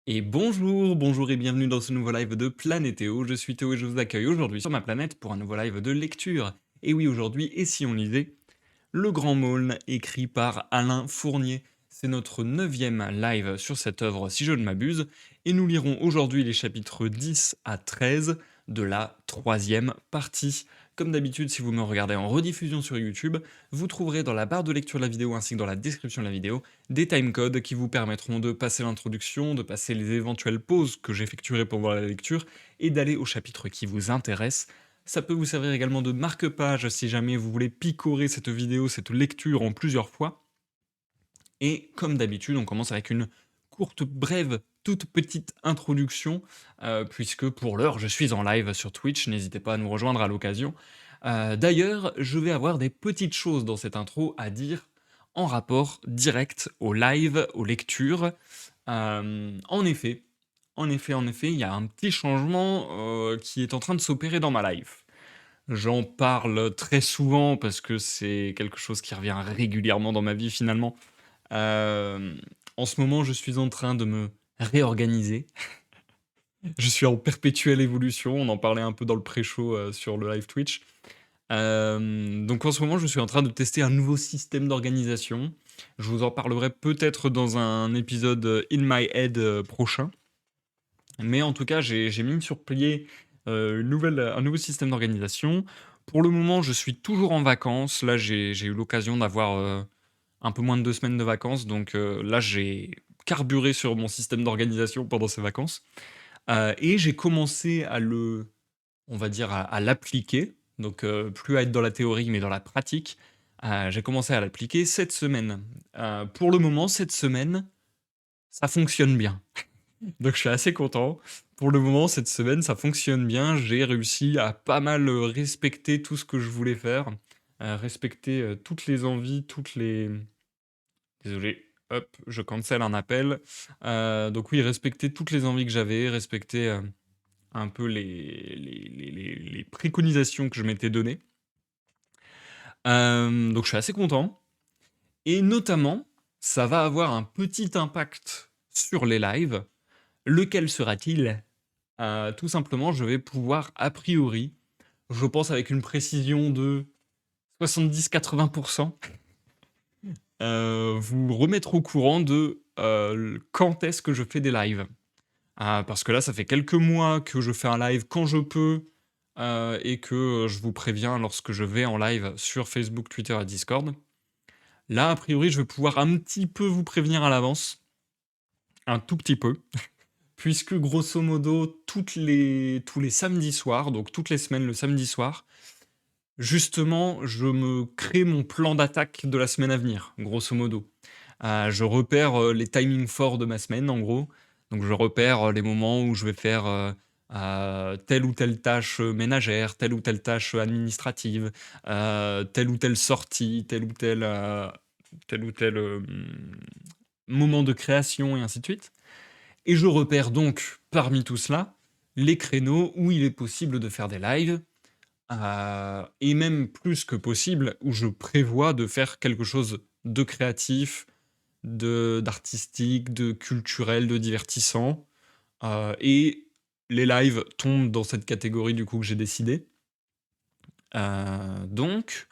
Et bonjour et bienvenue dans ce nouveau live de Planétéo. Je suis Théo et je vous accueille aujourd'hui sur ma planète pour un nouveau live de lecture. Et oui, aujourd'hui, et si on lisait Le Grand Maulne, écrit par Alain Fournier. C'est notre neuvième live sur cette œuvre, si je ne m'abuse, et nous lirons aujourd'hui les chapitres 10 à 13 de la troisième partie. Comme d'habitude, si vous me regardez en rediffusion sur YouTube, vous trouverez dans la barre de lecture de la vidéo ainsi que dans la description de la vidéo des timecodes qui vous permettront de passer l'introduction, de passer les éventuelles pauses que j'effectuerai pendant la lecture et d'aller au chapitre qui vous intéresse. Ça peut vous servir également de marque-page si jamais vous voulez picorer cette vidéo, cette lecture en plusieurs fois. Et comme d'habitude, on commence avec une courte, brève, toute petite introduction, puisque pour l'heure, je suis en live sur Twitch, n'hésitez pas à nous rejoindre à l'occasion. D'ailleurs, je vais avoir des petites choses dans cette intro à dire en rapport direct au live, aux lectures. En effet, il y a un petit changement qui est en train de s'opérer dans ma life. J'en parle très souvent parce que c'est quelque chose qui revient régulièrement dans ma vie finalement. Hem, En ce moment, je suis en train de me réorganiser. Je suis en perpétuelle évolution, on en parlait un peu dans le pré-show, sur le live Twitch. Donc en ce moment, je suis en train de tester un nouveau système d'organisation. Je vous en parlerai peut-être dans un épisode, In My Head, prochain. Mais en tout cas, j'ai mis sur pied, un nouveau système d'organisation. Pour le moment, je suis toujours en vacances. Là, j'ai eu l'occasion d'avoir, un peu moins de 2 semaines de vacances, donc là, j'ai carburé sur mon système d'organisation pendant ces vacances, et j'ai commencé à le on va dire à l'appliquer, donc plus à être dans la théorie, mais dans la pratique. J'ai commencé à l'appliquer cette semaine. Pour le moment, cette semaine, ça fonctionne bien. Donc je suis assez content. Pour le moment, cette semaine, ça fonctionne bien. J'ai réussi à pas mal, respecter tout ce que je voulais faire, respecter, toutes les envies, toutes les désolé, hop, je cancel un appel. Donc oui, respecter toutes les envies que j'avais, respecter, un peu les préconisations que je m'étais données. Donc je suis assez content et notamment, ça va avoir un petit impact sur les lives. Lequel sera-t-il? Tout simplement, je vais pouvoir a priori, je pense avec une précision de 70-80, vous remettre au courant de, quand est-ce que je fais des lives. Parce que là, ça fait quelques mois que je fais un live quand je peux, et que, je vous préviens lorsque je vais en live sur Facebook, Twitter et Discord. Là, a priori, je vais pouvoir un petit peu vous prévenir à l'avance, un tout petit peu, puisque grosso modo, tous les samedis soirs, donc toutes les semaines le samedi soir, justement, je me crée mon plan d'attaque de la semaine à venir, grosso modo. Je repère, les timings forts de ma semaine, en gros. Donc je repère, les moments où je vais faire, telle ou telle tâche, ménagère, telle ou telle tâche, administrative, telle ou telle sortie, tel ou tel, moment de création et ainsi de suite. Et je repère donc, parmi tout cela, les créneaux où il est possible de faire des lives, et même plus que possible, où je prévois de faire quelque chose de créatif, de d'artistique, de culturel, de divertissant, et les lives tombent dans cette catégorie du coup que j'ai décidé. Donc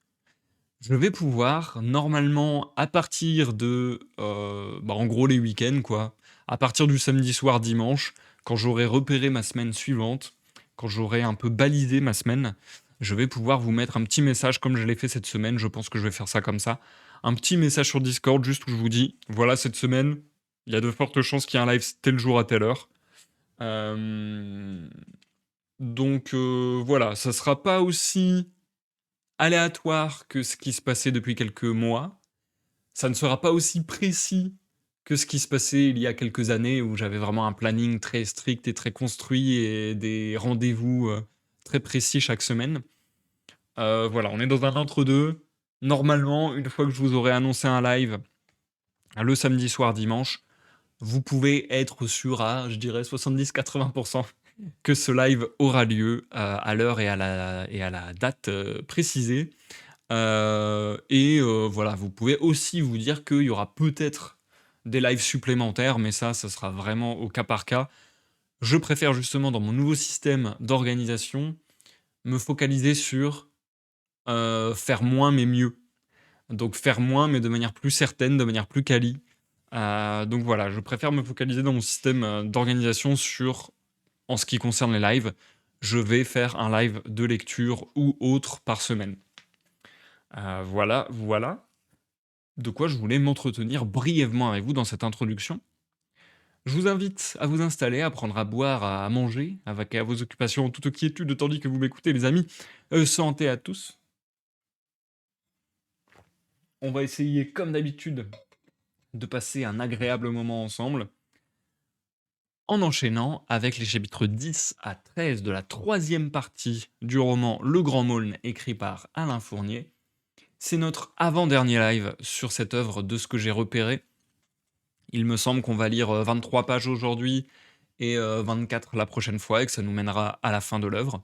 je vais pouvoir normalement à partir de, bah, en gros les week-ends quoi, à partir du samedi soir, dimanche, quand j'aurai repéré ma semaine suivante, quand j'aurai un peu balisé ma semaine, je vais pouvoir vous mettre un petit message comme je l'ai fait cette semaine, je pense que je vais faire ça comme ça. Un petit message sur Discord juste où je vous dis: «Voilà cette semaine, il y a de fortes chances qu'il y ait un live tel jour à telle heure». Hem, donc voilà, ça sera pas aussi aléatoire que ce qui se passait depuis quelques mois. Ça ne sera pas aussi précis que ce qui se passait il y a quelques années où j'avais vraiment un planning très strict et très construit et des rendez-vous, très précis chaque semaine. Voilà, on est dans un entre-deux. Normalement, une fois que je vous aurai annoncé un live, le samedi soir, dimanche, vous pouvez être sûr à, je dirais 70-80 que ce live aura lieu, à l'heure et à la date, précisée. Voilà, vous pouvez aussi vous dire qu'il y aura peut-être, des lives supplémentaires, mais ça sera vraiment au cas par cas. Je préfère justement dans mon nouveau système d'organisation, me focaliser sur, faire moins mais mieux. Donc faire moins mais de manière plus certaine, de manière plus quali. Donc voilà, je préfère me focaliser dans mon système, d'organisation sur en ce qui concerne les lives, je vais faire un live de lecture ou autre par semaine. Voilà, voilà de quoi je voulais m'entretenir brièvement avec vous dans cette introduction. Je vous invite à vous installer, à prendre à boire, à manger, à vaquer à vos occupations en toute quiétude tandis que vous m'écoutez les amis. Santé à tous. On va essayer comme d'habitude de passer un agréable moment ensemble en enchaînant avec les chapitres 10 à 13 de la troisième partie du roman Le Grand Maulne écrit par Alain Fournier. C'est notre avant-dernier live sur cette œuvre de ce que j'ai repéré. Il me semble qu'on va lire 23 pages aujourd'hui et 24 la prochaine fois et que ça nous mènera à la fin de l'œuvre.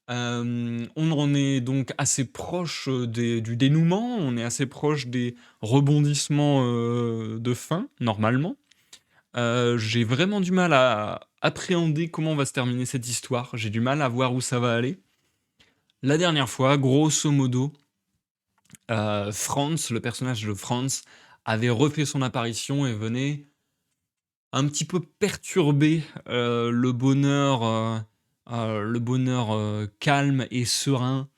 On en est donc assez proche du dénouement, on est assez proche des rebondissements de fin, normalement. J'ai vraiment du mal à appréhender comment va se terminer cette histoire. J'ai du mal à voir où ça va aller. La dernière fois, grosso modo, Franz, le personnage de Franz, avait refait son apparition et venait un petit peu perturber le bonheur calme et serein.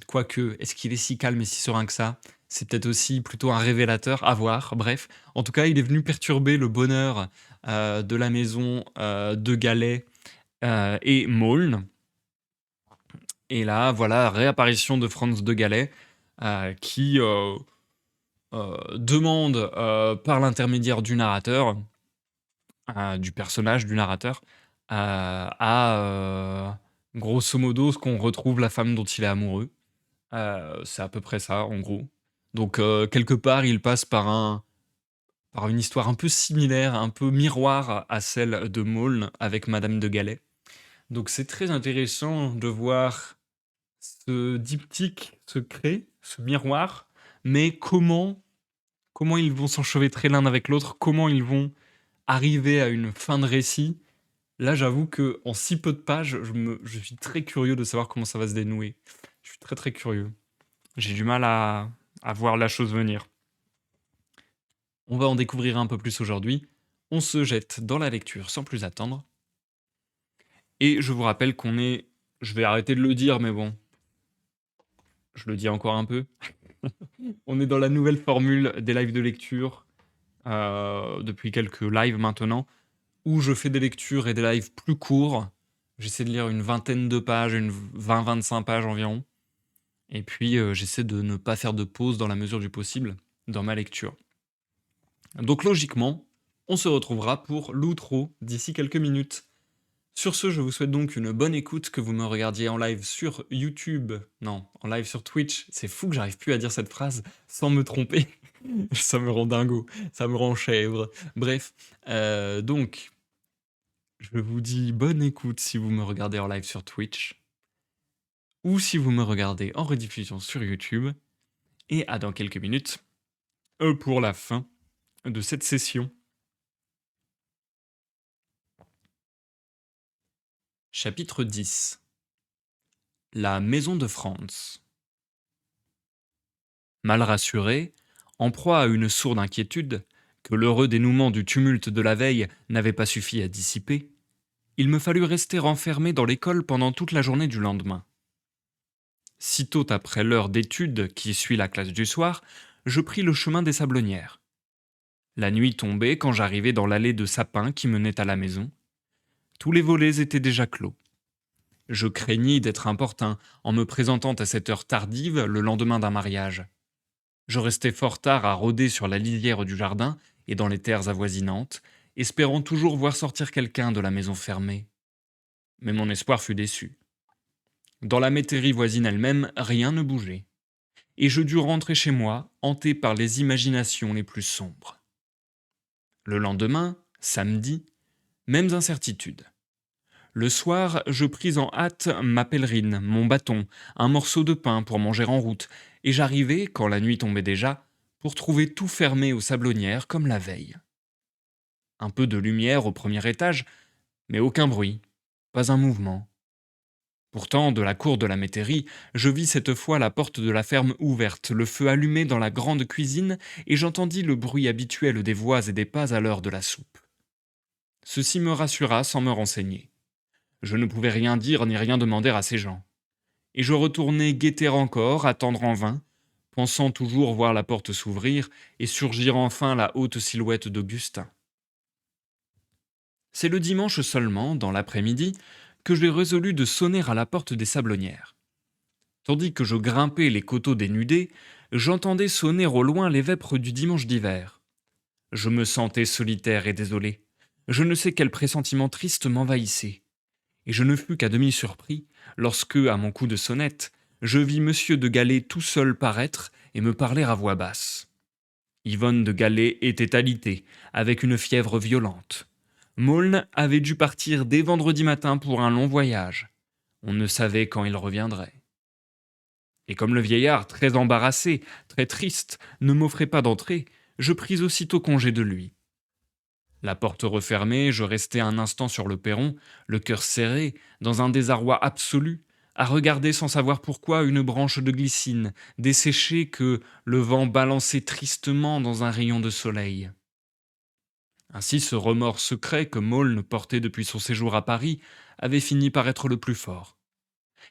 Quoique, est-ce qu'il est si calme et si serein que ça? C'est peut-être aussi plutôt un révélateur, à voir. Bref, en tout cas, il est venu perturber le bonheur de la maison de Galais et Maulne. Et là, voilà, réapparition de Franz de Galais qui demande par l'intermédiaire du narrateur, du personnage du narrateur, à grosso modo ce qu'on retrouve la femme dont il est amoureux. C'est à peu près ça, en gros. Donc, quelque part, il passe par une histoire un peu similaire, un peu miroir à celle de Maulne avec Madame de Galais. Donc, c'est très intéressant de voir ce diptyque se créer, ce miroir, mais comment ils vont s'enchevêtrer l'un avec l'autre, comment ils vont arriver à une fin de récit. Là, j'avoue que en si peu de pages, je suis très curieux de savoir comment ça va se dénouer. Je suis très très curieux. J'ai du mal à voir la chose venir. On va en découvrir un peu plus aujourd'hui. On se jette dans la lecture sans plus attendre. Et je vous rappelle qu'on est... Je vais arrêter de le dire, mais bon. Je le dis encore un peu. On est dans la nouvelle formule des lives de lecture depuis quelques lives maintenant, où je fais des lectures et des lives plus courts. J'essaie de lire une vingtaine de pages, une 20-25 pages environ. Et puis j'essaie de ne pas faire de pause dans la mesure du possible dans ma lecture. Donc logiquement, on se retrouvera pour l'outro d'ici quelques minutes. Sur ce, je vous souhaite donc une bonne écoute, que vous me regardiez en live sur YouTube, non, en live sur Twitch. C'est fou que j'arrive plus à dire cette phrase sans me tromper. Ça me rend dingo, ça me rend chèvre. Bref, donc, je vous dis bonne écoute si vous me regardez en live sur Twitch, ou si vous me regardez en rediffusion sur YouTube, et à dans quelques minutes, pour la fin de cette session. Chapitre 10. La maison de Franz. Mal rassuré, en proie à une sourde inquiétude, que l'heureux dénouement du tumulte de la veille n'avait pas suffi à dissiper, il me fallut rester enfermé dans l'école pendant toute la journée du lendemain. Sitôt après l'heure d'étude qui suit la classe du soir, je pris le chemin des Sablonnières. La nuit tombait quand j'arrivai dans l'allée de sapins qui menait à la maison. Tous les volets étaient déjà clos. Je craignis d'être importun en me présentant à cette heure tardive le lendemain d'un mariage. Je restai fort tard à rôder sur la lisière du jardin et dans les terres avoisinantes, espérant toujours voir sortir quelqu'un de la maison fermée. Mais mon espoir fut déçu. Dans la métairie voisine elle-même, rien ne bougeait, et je dus rentrer chez moi, hanté par les imaginations les plus sombres. Le lendemain, samedi, mêmes incertitudes. Le soir, je pris en hâte ma pèlerine, mon bâton, un morceau de pain pour manger en route, et j'arrivai, quand la nuit tombait déjà, pour trouver tout fermé aux sablonnières comme la veille. Un peu de lumière au premier étage, mais aucun bruit, pas un mouvement. Pourtant, de la cour de la métairie, je vis cette fois la porte de la ferme ouverte, le feu allumé dans la grande cuisine, et j'entendis le bruit habituel des voix et des pas à l'heure de la soupe. Ceci me rassura sans me renseigner. Je ne pouvais rien dire ni rien demander à ces gens. Et je retournai guetter encore, attendre en vain, pensant toujours voir la porte s'ouvrir et surgir enfin la haute silhouette d'Augustin. C'est le dimanche seulement, dans l'après-midi, que j'ai résolu de sonner à la porte des sablonnières. Tandis que je grimpais les coteaux dénudés, j'entendais sonner au loin les vêpres du dimanche d'hiver. Je me sentais solitaire et désolé. Je ne sais quel pressentiment triste m'envahissait. Et je ne fus qu'à demi surpris lorsque, à mon coup de sonnette, je vis monsieur de Galais tout seul paraître et me parler à voix basse. Yvonne de Galais était alitée, avec une fièvre violente. Maulne avait dû partir dès vendredi matin pour un long voyage. On ne savait quand il reviendrait. Et comme le vieillard, très embarrassé, très triste, ne m'offrait pas d'entrée, je pris aussitôt congé de lui. La porte refermée, je restai un instant sur le perron, le cœur serré, dans un désarroi absolu, à regarder sans savoir pourquoi une branche de glycine, desséchée que le vent balançait tristement dans un rayon de soleil. Ainsi ce remords secret que Maulne portait depuis son séjour à Paris avait fini par être le plus fort.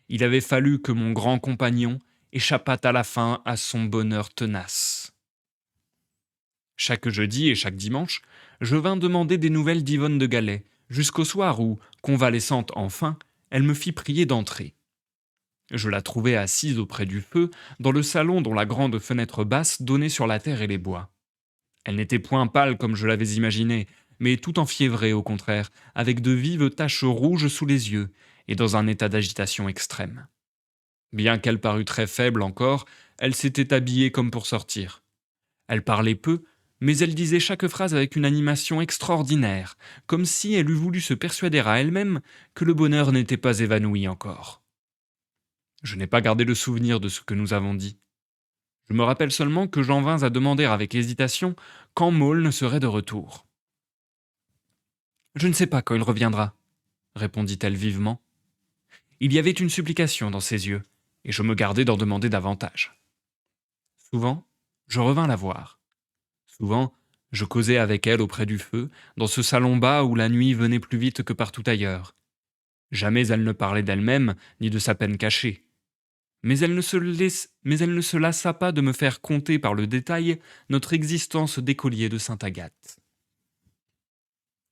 Il avait fallu que mon grand compagnon échappât à la fin à son bonheur tenace. Chaque jeudi et chaque dimanche, je vins demander des nouvelles d'Yvonne de Galais, jusqu'au soir où, convalescente enfin, elle me fit prier d'entrer. Je la trouvai assise auprès du feu, dans le salon dont la grande fenêtre basse donnait sur la terre et les bois. Elle n'était point pâle comme je l'avais imaginé, mais tout enfiévrée au contraire, avec de vives taches rouges sous les yeux, et dans un état d'agitation extrême. Bien qu'elle parût très faible encore, elle s'était habillée comme pour sortir. Elle parlait peu, mais elle disait chaque phrase avec une animation extraordinaire, comme si elle eût voulu se persuader à elle-même que le bonheur n'était pas évanoui encore. Je n'ai pas gardé le souvenir de ce que nous avons dit. Je me rappelle seulement que j'en vins à demander avec hésitation quand Maulne serait de retour. Je ne sais pas quand il reviendra, répondit-elle vivement. Il y avait une supplication dans ses yeux, et je me gardai d'en demander davantage. Souvent, je revins la voir. Souvent, je causais avec elle auprès du feu, dans ce salon bas où la nuit venait plus vite que partout ailleurs. Jamais elle ne parlait d'elle-même, ni de sa peine cachée. Mais elle ne se lassa pas de me faire conter par le détail notre existence d'écolier de Sainte-Agathe.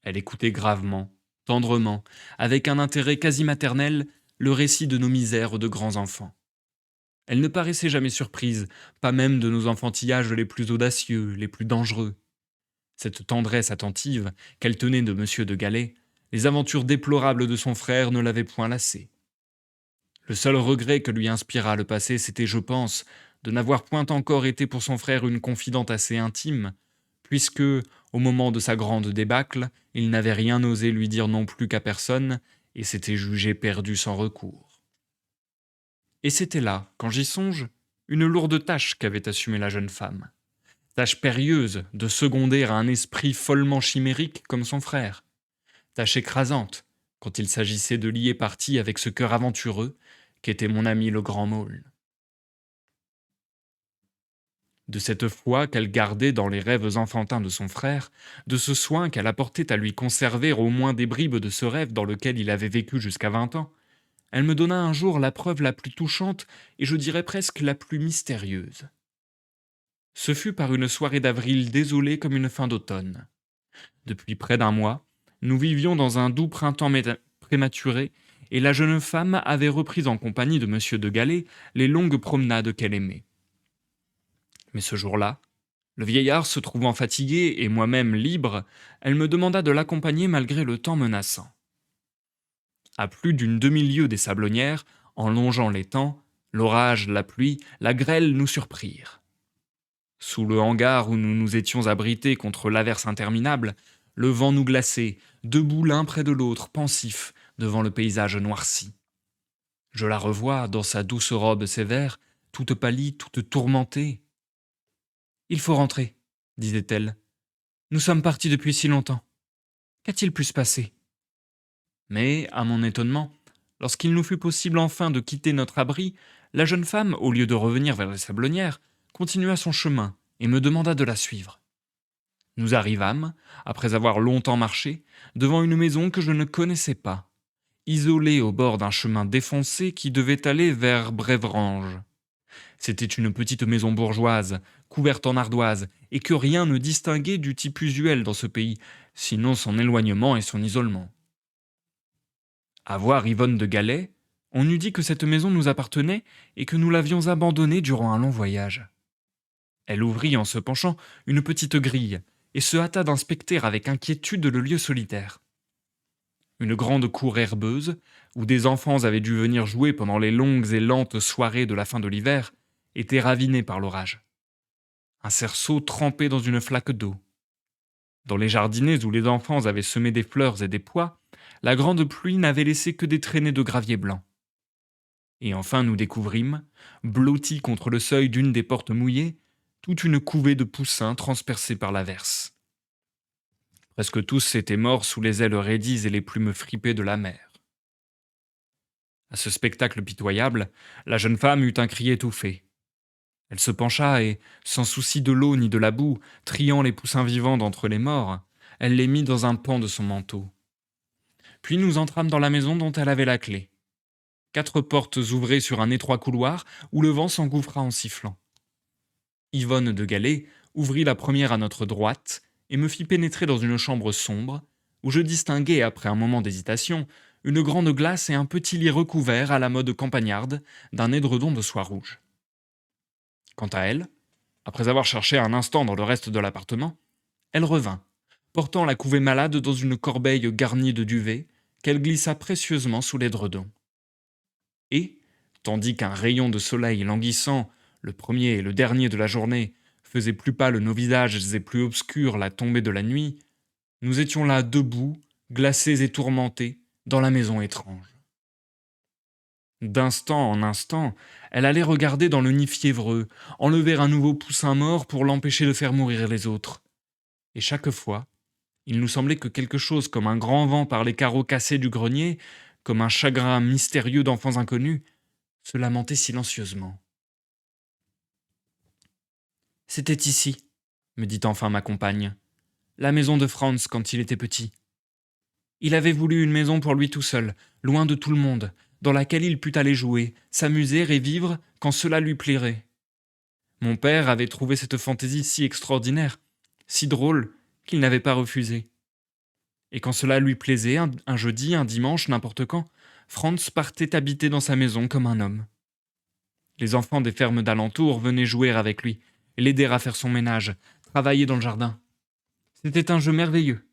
Elle écoutait gravement, tendrement, avec un intérêt quasi maternel, le récit de nos misères de grands enfants. Elle ne paraissait jamais surprise, pas même de nos enfantillages les plus audacieux, les plus dangereux. Cette tendresse attentive qu'elle tenait de monsieur de Galais, les aventures déplorables de son frère ne l'avaient point lassée. Le seul regret que lui inspira le passé, c'était, je pense, de n'avoir point encore été pour son frère une confidente assez intime, puisque, au moment de sa grande débâcle, il n'avait rien osé lui dire non plus qu'à personne, et s'était jugé perdu sans recours. Et c'était là, quand j'y songe, une lourde tâche qu'avait assumée la jeune femme. Tâche périlleuse de seconder un esprit follement chimérique comme son frère. Tâche écrasante, quand il s'agissait de lier partie avec ce cœur aventureux qu'était mon ami le grand Maulne. De cette foi qu'elle gardait dans les rêves enfantins de son frère, de ce soin qu'elle apportait à lui conserver au moins des bribes de ce rêve dans lequel il avait vécu jusqu'à 20 ans, elle me donna un jour la preuve la plus touchante et je dirais presque la plus mystérieuse. Ce fut par une soirée d'avril désolée comme une fin d'automne. Depuis près d'un mois, nous vivions dans un doux printemps prématuré, et la jeune femme avait repris en compagnie de monsieur de Galais les longues promenades qu'elle aimait. Mais ce jour-là, le vieillard se trouvant fatigué et moi-même libre, elle me demanda de l'accompagner malgré le temps menaçant. À plus d'une demi-lieue des sablonnières, en longeant l'étang, l'orage, la pluie, la grêle nous surprirent. Sous le hangar où nous nous étions abrités contre l'averse interminable, le vent nous glaçait, debout l'un près de l'autre, pensifs, devant le paysage noirci. Je la revois dans sa douce robe sévère, toute pâlie, toute tourmentée. Il faut rentrer, disait-elle. Nous sommes partis depuis si longtemps. Qu'a-t-il pu se passer? Mais, à mon étonnement, lorsqu'il nous fut possible enfin de quitter notre abri, la jeune femme, au lieu de revenir vers les sablonnières, continua son chemin et me demanda de la suivre. Nous arrivâmes, après avoir longtemps marché, devant une maison que je ne connaissais pas, isolée au bord d'un chemin défoncé qui devait aller vers Brévrange. C'était une petite maison bourgeoise, couverte en ardoise, et que rien ne distinguait du type usuel dans ce pays, sinon son éloignement et son isolement. À voir Yvonne de Galais, on eût dit que cette maison nous appartenait et que nous l'avions abandonnée durant un long voyage. Elle ouvrit en se penchant une petite grille et se hâta d'inspecter avec inquiétude le lieu solitaire. Une grande cour herbeuse, où des enfants avaient dû venir jouer pendant les longues et lentes soirées de la fin de l'hiver, était ravinée par l'orage. Un cerceau trempé dans une flaque d'eau. Dans les jardinets où les enfants avaient semé des fleurs et des pois, la grande pluie n'avait laissé que des traînées de gravier blanc. Et enfin nous découvrîmes, blottis contre le seuil d'une des portes mouillées, toute une couvée de poussins transpercés par l'averse. Presque tous étaient morts sous les ailes raidies et les plumes fripées de la mer. À ce spectacle pitoyable, la jeune femme eut un cri étouffé. Elle se pencha et, sans souci de l'eau ni de la boue, triant les poussins vivants d'entre les morts, elle les mit dans un pan de son manteau. Puis nous entrâmes dans la maison dont elle avait la clé. 4 portes ouvraient sur un étroit couloir où le vent s'engouffra en sifflant. Yvonne de Galais ouvrit la première à notre droite et me fit pénétrer dans une chambre sombre, où je distinguai, après un moment d'hésitation, une grande glace et un petit lit recouvert à la mode campagnarde d'un édredon de soie rouge. Quant à elle, après avoir cherché un instant dans le reste de l'appartement, elle revint, portant la couvée malade dans une corbeille garnie de duvet qu'elle glissa précieusement sous l'édredon. Et, tandis qu'un rayon de soleil languissant, le premier et le dernier de la journée, faisait plus pâles nos visages et plus obscurs la tombée de la nuit, nous étions là debout, glacés et tourmentés, dans la maison étrange. D'instant en instant, elle allait regarder dans le nid fiévreux, enlever un nouveau poussin mort pour l'empêcher de faire mourir les autres. Et chaque fois, il nous semblait que quelque chose comme un grand vent par les carreaux cassés du grenier, comme un chagrin mystérieux d'enfants inconnus, se lamentait silencieusement. « C'était ici, » me dit enfin ma compagne, « la maison de Franz quand il était petit. Il avait voulu une maison pour lui tout seul, loin de tout le monde, dans laquelle il pût aller jouer, s'amuser et vivre quand cela lui plairait. Mon père avait trouvé cette fantaisie si extraordinaire, si drôle, qu'il n'avait pas refusé. Et quand cela lui plaisait, un jeudi, un dimanche, n'importe quand, Franz partait habiter dans sa maison comme un homme. Les enfants des fermes d'alentour venaient jouer avec lui, l'aider à faire son ménage, travailler dans le jardin. C'était un jeu merveilleux.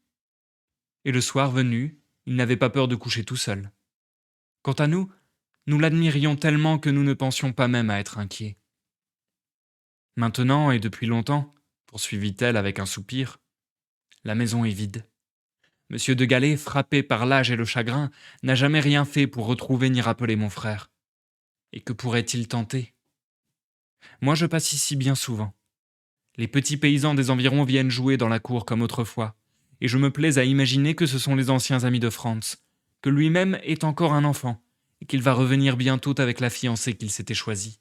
Et le soir venu, il n'avait pas peur de coucher tout seul. Quant à nous, nous l'admirions tellement que nous ne pensions pas même à être inquiets. Maintenant, et depuis longtemps, poursuivit-elle avec un soupir, la maison est vide. Monsieur de Galais, frappé par l'âge et le chagrin, n'a jamais rien fait pour retrouver ni rappeler mon frère. Et que pourrait-il tenter? Moi, je passe ici bien souvent. Les petits paysans des environs viennent jouer dans la cour comme autrefois, et je me plais à imaginer que ce sont les anciens amis de Franz, que lui-même est encore un enfant, et qu'il va revenir bientôt avec la fiancée qu'il s'était choisie.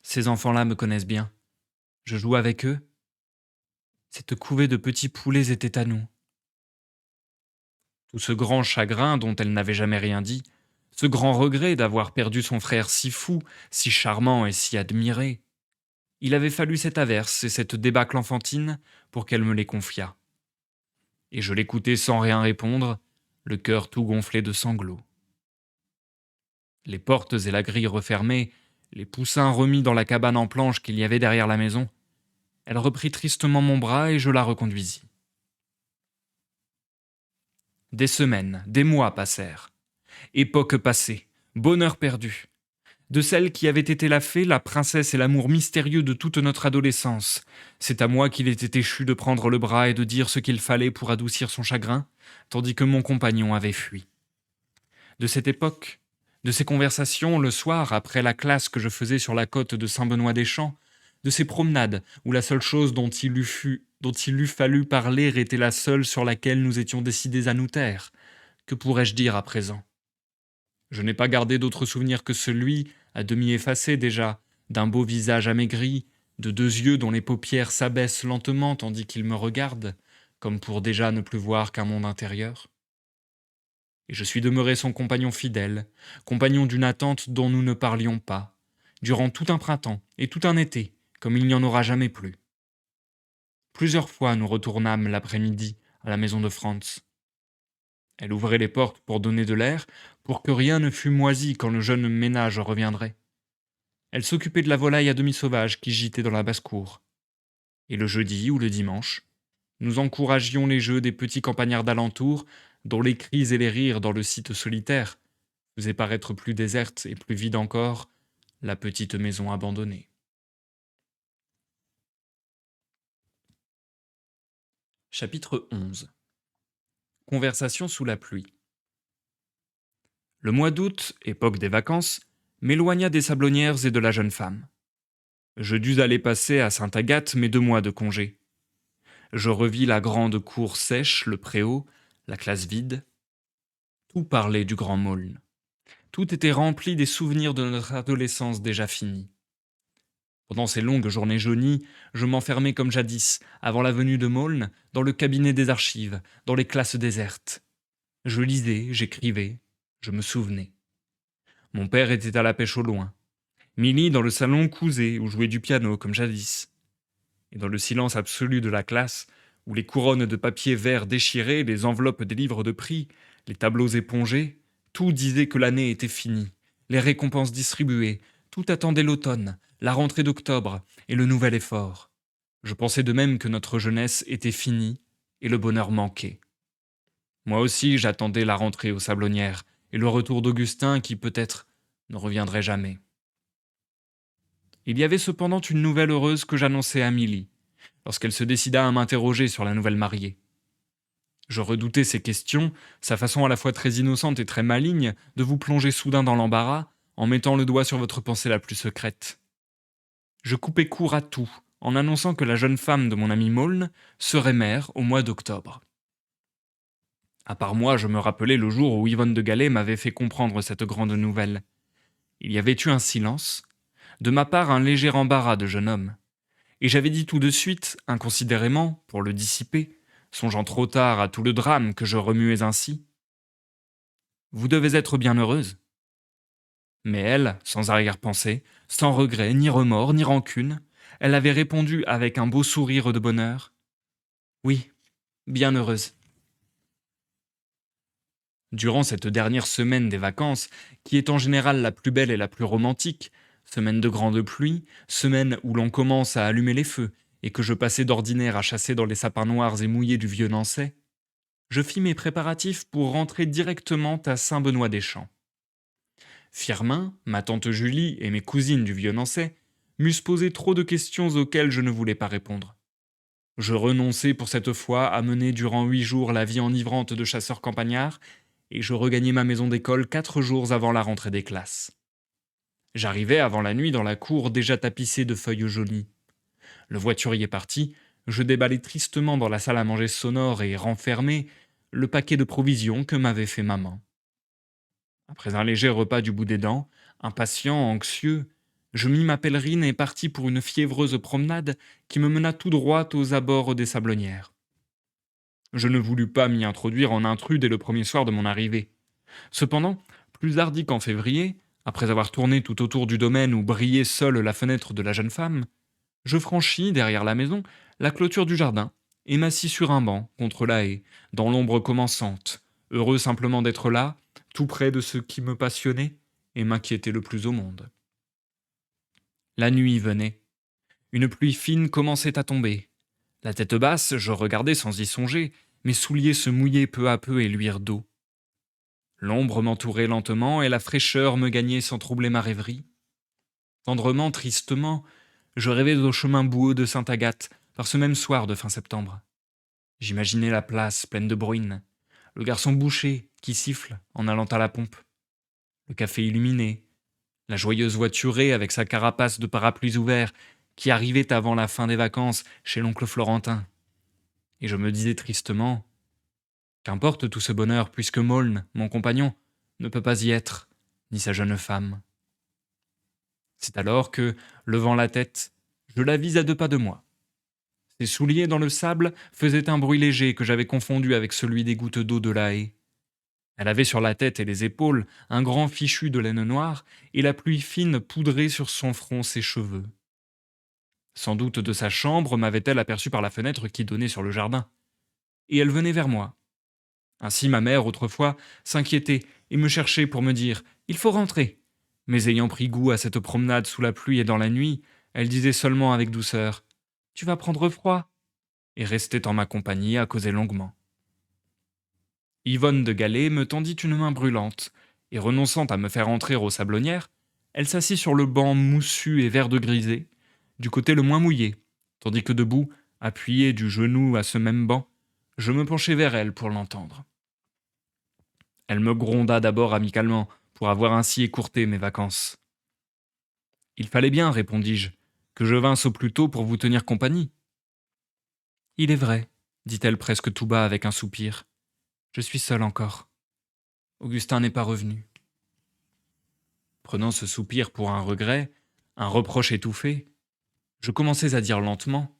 Ces enfants-là me connaissent bien. Je joue avec eux. Cette couvée de petits poulets était à nous. Tout ce grand chagrin dont elle n'avait jamais rien dit, ce grand regret d'avoir perdu son frère si fou, si charmant et si admiré, il avait fallu cette averse et cette débâcle enfantine pour qu'elle me les confiât. Et je l'écoutais sans rien répondre, le cœur tout gonflé de sanglots. Les portes et la grille refermées, les poussins remis dans la cabane en planches qu'il y avait derrière la maison, elle reprit tristement mon bras et je la reconduisis. Des semaines, des mois passèrent. Époque passée, bonheur perdu. De celle qui avait été la fée, la princesse et l'amour mystérieux de toute notre adolescence. C'est à moi qu'il était échu de prendre le bras et de dire ce qu'il fallait pour adoucir son chagrin, tandis que mon compagnon avait fui. De cette époque, de ces conversations le soir, après la classe que je faisais sur la côte de Saint-Benoît-des-Champs, de ces promenades où la seule chose dont il eût fallu parler était la seule sur laquelle nous étions décidés à nous taire. Que pourrais-je dire à présent? Je n'ai pas gardé d'autre souvenir que celui, à demi effacé déjà, d'un beau visage amaigri, de deux yeux dont les paupières s'abaissent lentement tandis qu'ils me regardent, comme pour déjà ne plus voir qu'un monde intérieur. Et je suis demeuré son compagnon fidèle, compagnon d'une attente dont nous ne parlions pas, durant tout un printemps et tout un été, comme il n'y en aura jamais plus. Plusieurs fois nous retournâmes l'après-midi à la maison de Franz. Elle ouvrait les portes pour donner de l'air, pour que rien ne fût moisi quand le jeune ménage reviendrait. Elle s'occupait de la volaille à demi sauvage qui gitait dans la basse-cour. Et le jeudi ou le dimanche, nous encouragions les jeux des petits campagnards d'alentour, dont les cris et les rires dans le site solitaire faisaient paraître plus déserte et plus vide encore la petite maison abandonnée. Chapitre 11. Conversation sous la pluie. Le mois d'août, époque des vacances, m'éloigna des Sablonnières et de la jeune femme. Je dus aller passer à Sainte-Agathe mes 2 mois de congé. Je revis la grande cour sèche, le préau, la classe vide. Tout parlait du grand Maulne. Tout était rempli des souvenirs de notre adolescence déjà finie. Pendant ces longues journées jaunies, je m'enfermais comme jadis, avant la venue de Maulne, dans le cabinet des archives, dans les classes désertes. Je lisais, j'écrivais, je me souvenais. Mon père était à la pêche au loin. Milly, dans le salon, cousait ou jouait du piano, comme jadis. Et dans le silence absolu de la classe, où les couronnes de papier vert déchirées, les enveloppes des livres de prix, les tableaux épongés, tout disait que l'année était finie, les récompenses distribuées, tout attendait l'automne, la rentrée d'octobre et le nouvel effort. Je pensais de même que notre jeunesse était finie et le bonheur manquait. Moi aussi, j'attendais la rentrée aux Sablonnières et le retour d'Augustin qui, peut-être, ne reviendrait jamais. Il y avait cependant une nouvelle heureuse que j'annonçai à Milly, lorsqu'elle se décida à m'interroger sur la nouvelle mariée. Je redoutais ses questions, sa façon à la fois très innocente et très maligne de vous plonger soudain dans l'embarras en mettant le doigt sur votre pensée la plus secrète. Je coupai court à tout en annonçant que la jeune femme de mon ami Maulne serait mère au mois d'octobre. À part moi, je me rappelais le jour où Yvonne de Galais m'avait fait comprendre cette grande nouvelle. Il y avait eu un silence, de ma part un léger embarras de jeune homme. Et j'avais dit tout de suite, inconsidérément, pour le dissiper, songeant trop tard à tout le drame que je remuais ainsi. Vous devez être bien heureuse. Mais elle, sans arrière-pensée, sans regret, ni remords, ni rancune, elle avait répondu avec un beau sourire de bonheur. Oui, bien heureuse. Durant cette dernière semaine des vacances, qui est en général la plus belle et la plus romantique, semaine de grande pluie, semaine où l'on commence à allumer les feux, et que je passais d'ordinaire à chasser dans les sapins noirs et mouillés du vieux Nançay, je fis mes préparatifs pour rentrer directement à Saint-Benoît-des-Champs. Firmin, ma tante Julie et mes cousines du vieux Nançay m'eussent posé trop de questions auxquelles je ne voulais pas répondre. Je renonçai pour cette fois à mener durant 8 jours la vie enivrante de chasseur campagnard, et je regagnai ma maison d'école 4 jours avant la rentrée des classes. J'arrivai avant la nuit dans la cour déjà tapissée de feuilles jaunies. Le voiturier parti, je déballai tristement dans la salle à manger sonore et renfermai le paquet de provisions que m'avait fait maman. Après un léger repas du bout des dents, impatient, anxieux, je mis ma pèlerine et partis pour une fiévreuse promenade qui me mena tout droit aux abords des Sablonnières. Je ne voulus pas m'y introduire en intrus dès le premier soir de mon arrivée. Cependant, plus hardi qu'en février, après avoir tourné tout autour du domaine où brillait seule la fenêtre de la jeune femme, je franchis, derrière la maison, la clôture du jardin, et m'assis sur un banc, contre la haie, dans l'ombre commençante, heureux simplement d'être là, tout près de ce qui me passionnait et m'inquiétait le plus au monde. La nuit venait. Une pluie fine commençait à tomber. La tête basse, je regardais sans y songer, mes souliers se mouillaient peu à peu et luire d'eau. L'ombre m'entourait lentement et la fraîcheur me gagnait sans troubler ma rêverie. Tendrement, tristement, je rêvais au chemin boueux de Sainte-Agathe par ce même soir de fin septembre. J'imaginais la place pleine de bruine, le garçon boucher qui siffle en allant à la pompe, le café illuminé, la joyeuse voiturée avec sa carapace de parapluies ouverts qui arrivait avant la fin des vacances chez l'oncle Florentin. Et je me disais tristement, qu'importe tout ce bonheur, puisque Maulne, mon compagnon, ne peut pas y être, ni sa jeune femme. C'est alors que, levant la tête, je la vis à 2 pas de moi. Ses souliers dans le sable faisaient un bruit léger que j'avais confondu avec celui des gouttes d'eau de la haie. Elle avait sur la tête et les épaules un grand fichu de laine noire et la pluie fine poudrée sur son front ses cheveux. Sans doute de sa chambre m'avait-elle aperçu par la fenêtre qui donnait sur le jardin. Et elle venait vers moi. Ainsi ma mère, autrefois, s'inquiétait et me cherchait pour me dire « Il faut rentrer ». Mais ayant pris goût à cette promenade sous la pluie et dans la nuit, elle disait seulement avec douceur « Tu vas prendre froid » et restait en ma compagnie à causer longuement. Yvonne de Gallet me tendit une main brûlante, et renonçant à me faire entrer aux sablonnières, elle s'assit sur le banc moussu et vert de grisé, du côté le moins mouillé, tandis que debout, appuyé du genou à ce même banc, je me penchai vers elle pour l'entendre. Elle me gronda d'abord amicalement, pour avoir ainsi écourté mes vacances. Il fallait bien, répondis-je, que je vinsse au plus tôt pour vous tenir compagnie. Il est vrai, dit-elle presque tout bas avec un soupir. Je suis seule encore. Augustin n'est pas revenu. Prenant ce soupir pour un regret, un reproche étouffé, je commençais à dire lentement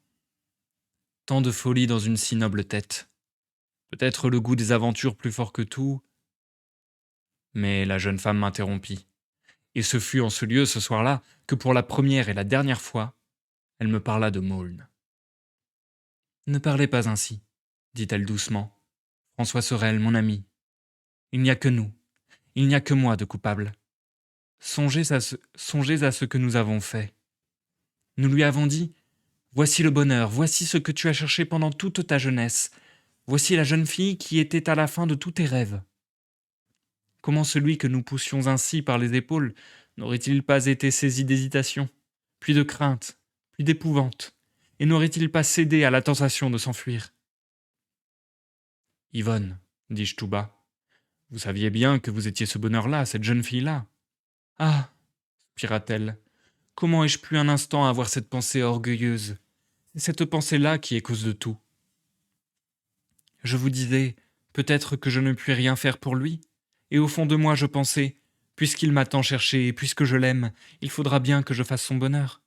« Tant de folie dans une si noble tête. Peut-être le goût des aventures plus fort que tout. » Mais la jeune femme m'interrompit. Et ce fut en ce lieu, ce soir-là, que pour la première et la dernière fois, elle me parla de Maulne. « Ne parlez pas ainsi, dit-elle doucement. François Sorel, mon ami. Il n'y a que nous, il n'y a que moi de coupable. Songez à ce que nous avons fait. Nous lui avons dit « Voici le bonheur, voici ce que tu as cherché pendant toute ta jeunesse. Voici la jeune fille qui était à la fin de tous tes rêves. » Comment celui que nous poussions ainsi par les épaules n'aurait-il pas été saisi d'hésitation, puis de crainte, puis d'épouvante, et n'aurait-il pas cédé à la tentation de s'enfuir ? Yvonne, dis-je tout bas, vous saviez bien que vous étiez ce bonheur-là, cette jeune fille-là. Ah, soupira-t-elle, comment ai-je pu un instant avoir cette pensée orgueilleuse ? C'est cette pensée-là qui est cause de tout. Je vous disais, peut-être que je ne puis rien faire pour lui, et au fond de moi je pensais, puisqu'il m'a tant cherché et puisque je l'aime, il faudra bien que je fasse son bonheur.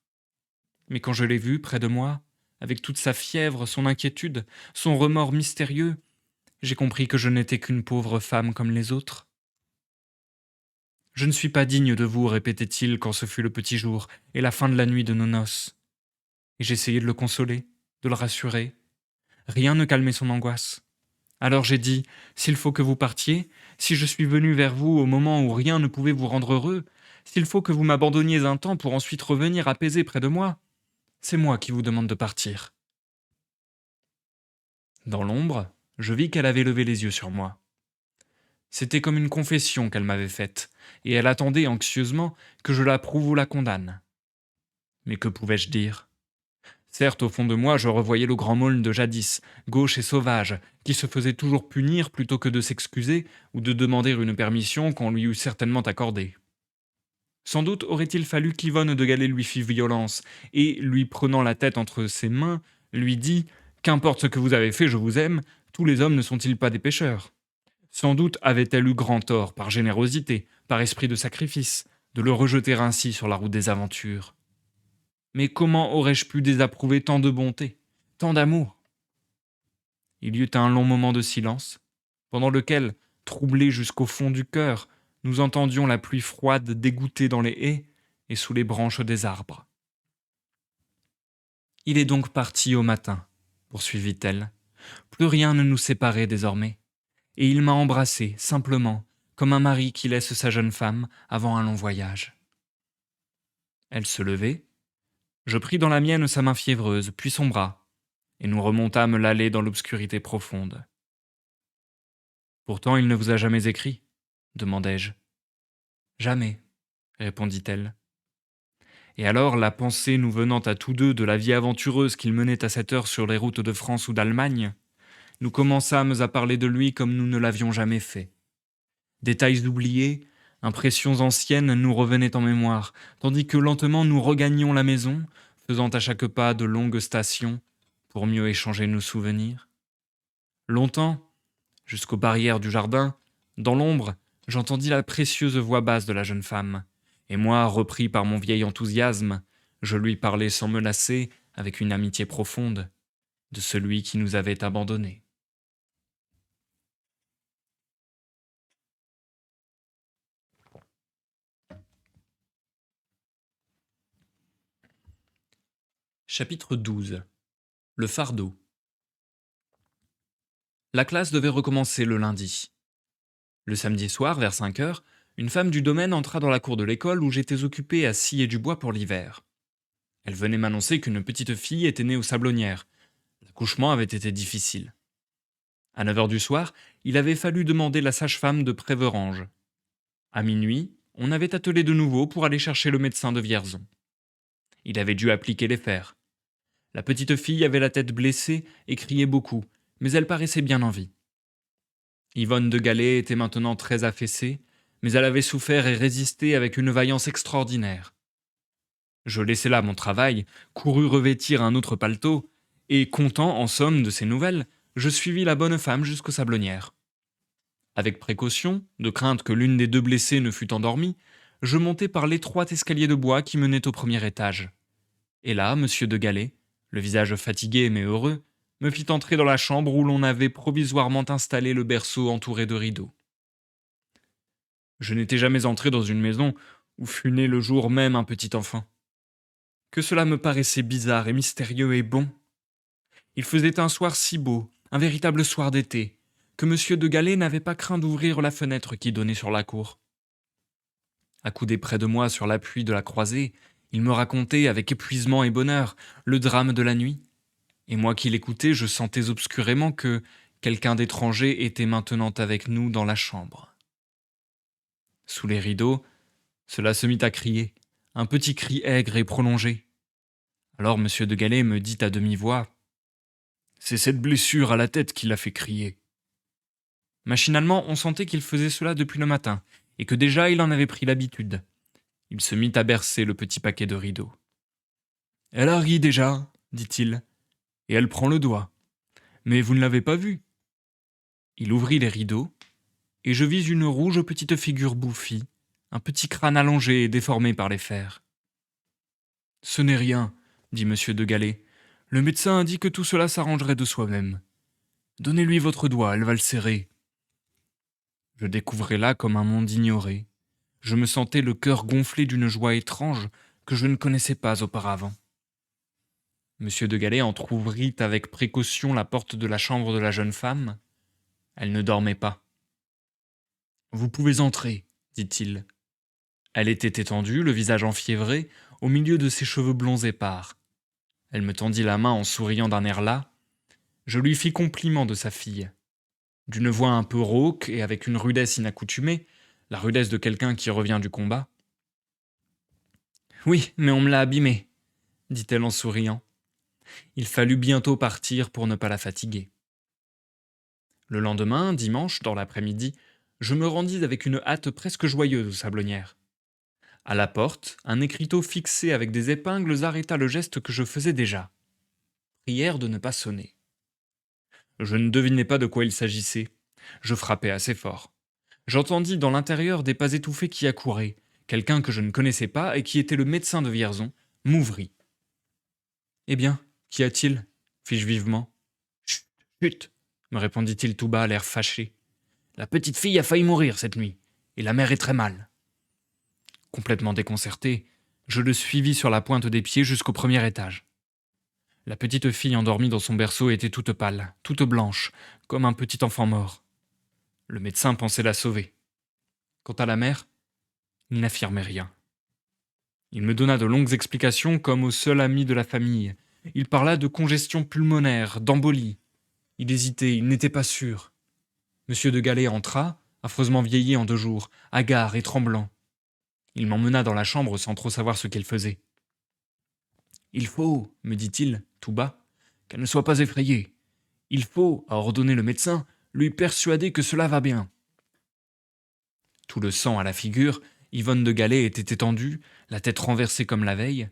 Mais quand je l'ai vu près de moi, avec toute sa fièvre, son inquiétude, son remords mystérieux, j'ai compris que je n'étais qu'une pauvre femme comme les autres. Je ne suis pas digne de vous, répétait-il quand ce fut le petit jour et la fin de la nuit de nos noces. Et j'essayais de le consoler, de le rassurer. Rien ne calmait son angoisse. Alors j'ai dit, s'il faut que vous partiez, si je suis venu vers vous au moment où rien ne pouvait vous rendre heureux, s'il faut que vous m'abandonniez un temps pour ensuite revenir apaisé près de moi, c'est moi qui vous demande de partir. Dans l'ombre, je vis qu'elle avait levé les yeux sur moi. C'était comme une confession qu'elle m'avait faite, et elle attendait anxieusement que je l'approuve ou la condamne. Mais que pouvais-je dire ? Certes, au fond de moi, je revoyais le grand Maulne de jadis, gauche et sauvage, qui se faisait toujours punir plutôt que de s'excuser ou de demander une permission qu'on lui eût certainement accordée. Sans doute aurait-il fallu qu'Yvonne de Gallet lui fît violence, et, lui prenant la tête entre ses mains, lui dit « Qu'importe ce que vous avez fait, je vous aime, tous les hommes ne sont-ils pas des pécheurs ?» Sans doute avait-elle eu grand tort, par générosité, par esprit de sacrifice, de le rejeter ainsi sur la route des aventures. Mais comment aurais-je pu désapprouver tant de bonté, tant d'amour ? Il y eut un long moment de silence, pendant lequel, troublés jusqu'au fond du cœur, nous entendions la pluie froide dégoûter dans les haies et sous les branches des arbres. « Il est donc parti au matin, poursuivit-elle. Plus rien ne nous séparait désormais. Et il m'a embrassé, simplement, comme un mari qui laisse sa jeune femme avant un long voyage. » Elle se levait. Je pris dans la mienne sa main fiévreuse, puis son bras, et nous remontâmes l'allée dans l'obscurité profonde. « Pourtant, il ne vous a jamais écrit ?» demandai-je. « Jamais, » répondit-elle. Et alors, la pensée nous venant à tous deux de la vie aventureuse qu'il menait à cette heure sur les routes de France ou d'Allemagne, nous commençâmes à parler de lui comme nous ne l'avions jamais fait. Détails oubliés, impressions anciennes nous revenaient en mémoire, tandis que lentement nous regagnions la maison, faisant à chaque pas de longues stations pour mieux échanger nos souvenirs. Longtemps, jusqu'aux barrières du jardin, dans l'ombre, j'entendis la précieuse voix basse de la jeune femme, et moi, repris par mon vieil enthousiasme, je lui parlais sans me lasser, avec une amitié profonde, de celui qui nous avait abandonnés. Chapitre 12. Le fardeau. La classe devait recommencer le lundi. Le samedi soir, vers 5 heures, une femme du domaine entra dans la cour de l'école où j'étais occupé à scier du bois pour l'hiver. Elle venait m'annoncer qu'une petite fille était née aux Sablonnières. L'accouchement avait été difficile. À 9 heures du soir, il avait fallu demander la sage-femme de Préverange. À minuit, on avait attelé de nouveau pour aller chercher le médecin de Vierzon. Il avait dû appliquer les fers. La petite fille avait la tête blessée et criait beaucoup, mais elle paraissait bien en vie. Yvonne de Galais était maintenant très affaissée, mais elle avait souffert et résisté avec une vaillance extraordinaire. Je laissai là mon travail, courus revêtir un autre paletot, et, content en somme de ces nouvelles, je suivis la bonne femme jusqu'aux Sablonnières. Avec précaution, de crainte que l'une des deux blessées ne fût endormie, je montai par l'étroit escalier de bois qui menait au premier étage. Et là, monsieur de Galais, le visage fatigué mais heureux, me fit entrer dans la chambre où l'on avait provisoirement installé le berceau entouré de rideaux. Je n'étais jamais entré dans une maison où fut né le jour même un petit enfant. Que cela me paraissait bizarre et mystérieux et bon. Il faisait un soir si beau, un véritable soir d'été, que monsieur de Galais n'avait pas craint d'ouvrir la fenêtre qui donnait sur la cour. Accoudé près de moi sur l'appui de la croisée, il me racontait avec épuisement et bonheur le drame de la nuit, et moi qui l'écoutais, je sentais obscurément que quelqu'un d'étranger était maintenant avec nous dans la chambre. Sous les rideaux, cela se mit à crier, un petit cri aigre et prolongé. Alors monsieur de Galais me dit à demi-voix « C'est cette blessure à la tête qui l'a fait crier. » Machinalement, on sentait qu'il faisait cela depuis le matin, et que déjà il en avait pris l'habitude. Il se mit à bercer le petit paquet de rideaux. « Elle a ri déjà, dit-il, et elle prend le doigt. Mais vous ne l'avez pas vue. » Il ouvrit les rideaux, et je vis une rouge petite figure bouffie, un petit crâne allongé et déformé par les fers. « Ce n'est rien, dit monsieur de Galais. Le médecin a dit que tout cela s'arrangerait de soi-même. Donnez-lui votre doigt, elle va le serrer. » Je découvrais là comme un monde ignoré. Je me sentais le cœur gonflé d'une joie étrange que je ne connaissais pas auparavant. Monsieur de Galais entr'ouvrit avec précaution la porte de la chambre de la jeune femme. Elle ne dormait pas. « Vous pouvez entrer, dit-il. » Elle était étendue, le visage enfiévré, au milieu de ses cheveux blonds épars. Elle me tendit la main en souriant d'un air las. Je lui fis compliment de sa fille. D'une voix un peu rauque et avec une rudesse inaccoutumée, la rudesse de quelqu'un qui revient du combat. « Oui, mais on me l'a abîmée, dit-elle en souriant. Il fallut bientôt partir pour ne pas la fatiguer. Le lendemain, dimanche, dans l'après-midi, je me rendis avec une hâte presque joyeuse aux Sablonnières. À la porte, un écriteau fixé avec des épingles arrêta le geste que je faisais déjà. Prière de ne pas sonner. Je ne devinais pas de quoi il s'agissait. Je frappai assez fort. J'entendis dans l'intérieur des pas étouffés qui accouraient. Quelqu'un que je ne connaissais pas et qui était le médecin de Vierzon m'ouvrit. « Eh bien, qu'y a-t-il » fis-je vivement. « Chut, chut » me répondit-il tout bas, l'air fâché. « La petite fille a failli mourir cette nuit, et la mère est très mal. » Complètement déconcerté, je le suivis sur la pointe des pieds jusqu'au premier étage. La petite fille endormie dans son berceau était toute pâle, toute blanche, comme un petit enfant mort. Le médecin pensait la sauver. Quant à la mère, il n'affirmait rien. Il me donna de longues explications comme au seul ami de la famille. Il parla de congestion pulmonaire, d'embolie. Il hésitait, il n'était pas sûr. Monsieur de Galais entra, affreusement vieilli en 2 jours, hagard et tremblant. Il m'emmena dans la chambre sans trop savoir ce qu'il faisait. « Il faut, me dit-il, tout bas, qu'elle ne soit pas effrayée. Il faut, a ordonné le médecin, lui persuader que cela va bien. » Tout le sang à la figure, Yvonne de Galais était étendue, la tête renversée comme la veille.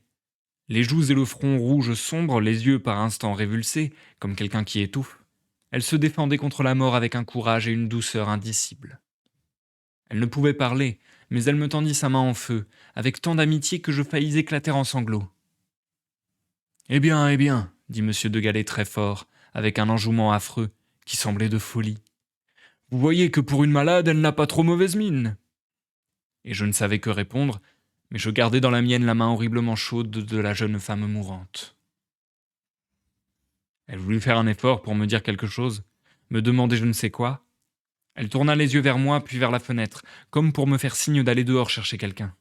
Les joues et le front rouge sombre, les yeux par instants révulsés, comme quelqu'un qui étouffe, elle se défendait contre la mort avec un courage et une douceur indicibles. Elle ne pouvait parler, mais elle me tendit sa main en feu, avec tant d'amitié que je faillis éclater en sanglots. Eh bien, dit monsieur de Galet très fort, avec un enjouement affreux, qui semblait de folie. Vous voyez que pour une malade, elle n'a pas trop mauvaise mine. Et je ne savais que répondre, mais je gardai dans la mienne la main horriblement chaude de la jeune femme mourante. Elle voulut faire un effort pour me dire quelque chose, me demander je ne sais quoi. Elle tourna les yeux vers moi puis vers la fenêtre, comme pour me faire signe d'aller dehors chercher quelqu'un.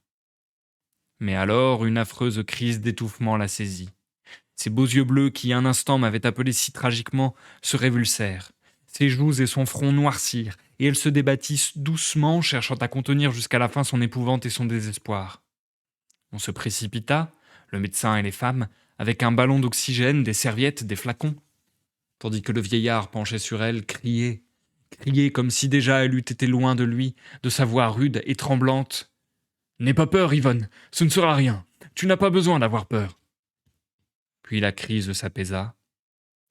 Mais alors une affreuse crise d'étouffement la saisit. Ses beaux yeux bleus qui un instant m'avaient appelé si tragiquement se révulsèrent. Ses joues et son front noircirent, et elle se débattit doucement, cherchant à contenir jusqu'à la fin son épouvante et son désespoir. On se précipita, le médecin et les femmes, avec un ballon d'oxygène, des serviettes, des flacons, tandis que le vieillard penché sur elle criait comme si déjà elle eût été loin de lui, de sa voix rude et tremblante. N'aie pas peur, Yvonne, ce ne sera rien. Tu n'as pas besoin d'avoir peur. Puis la crise s'apaisa.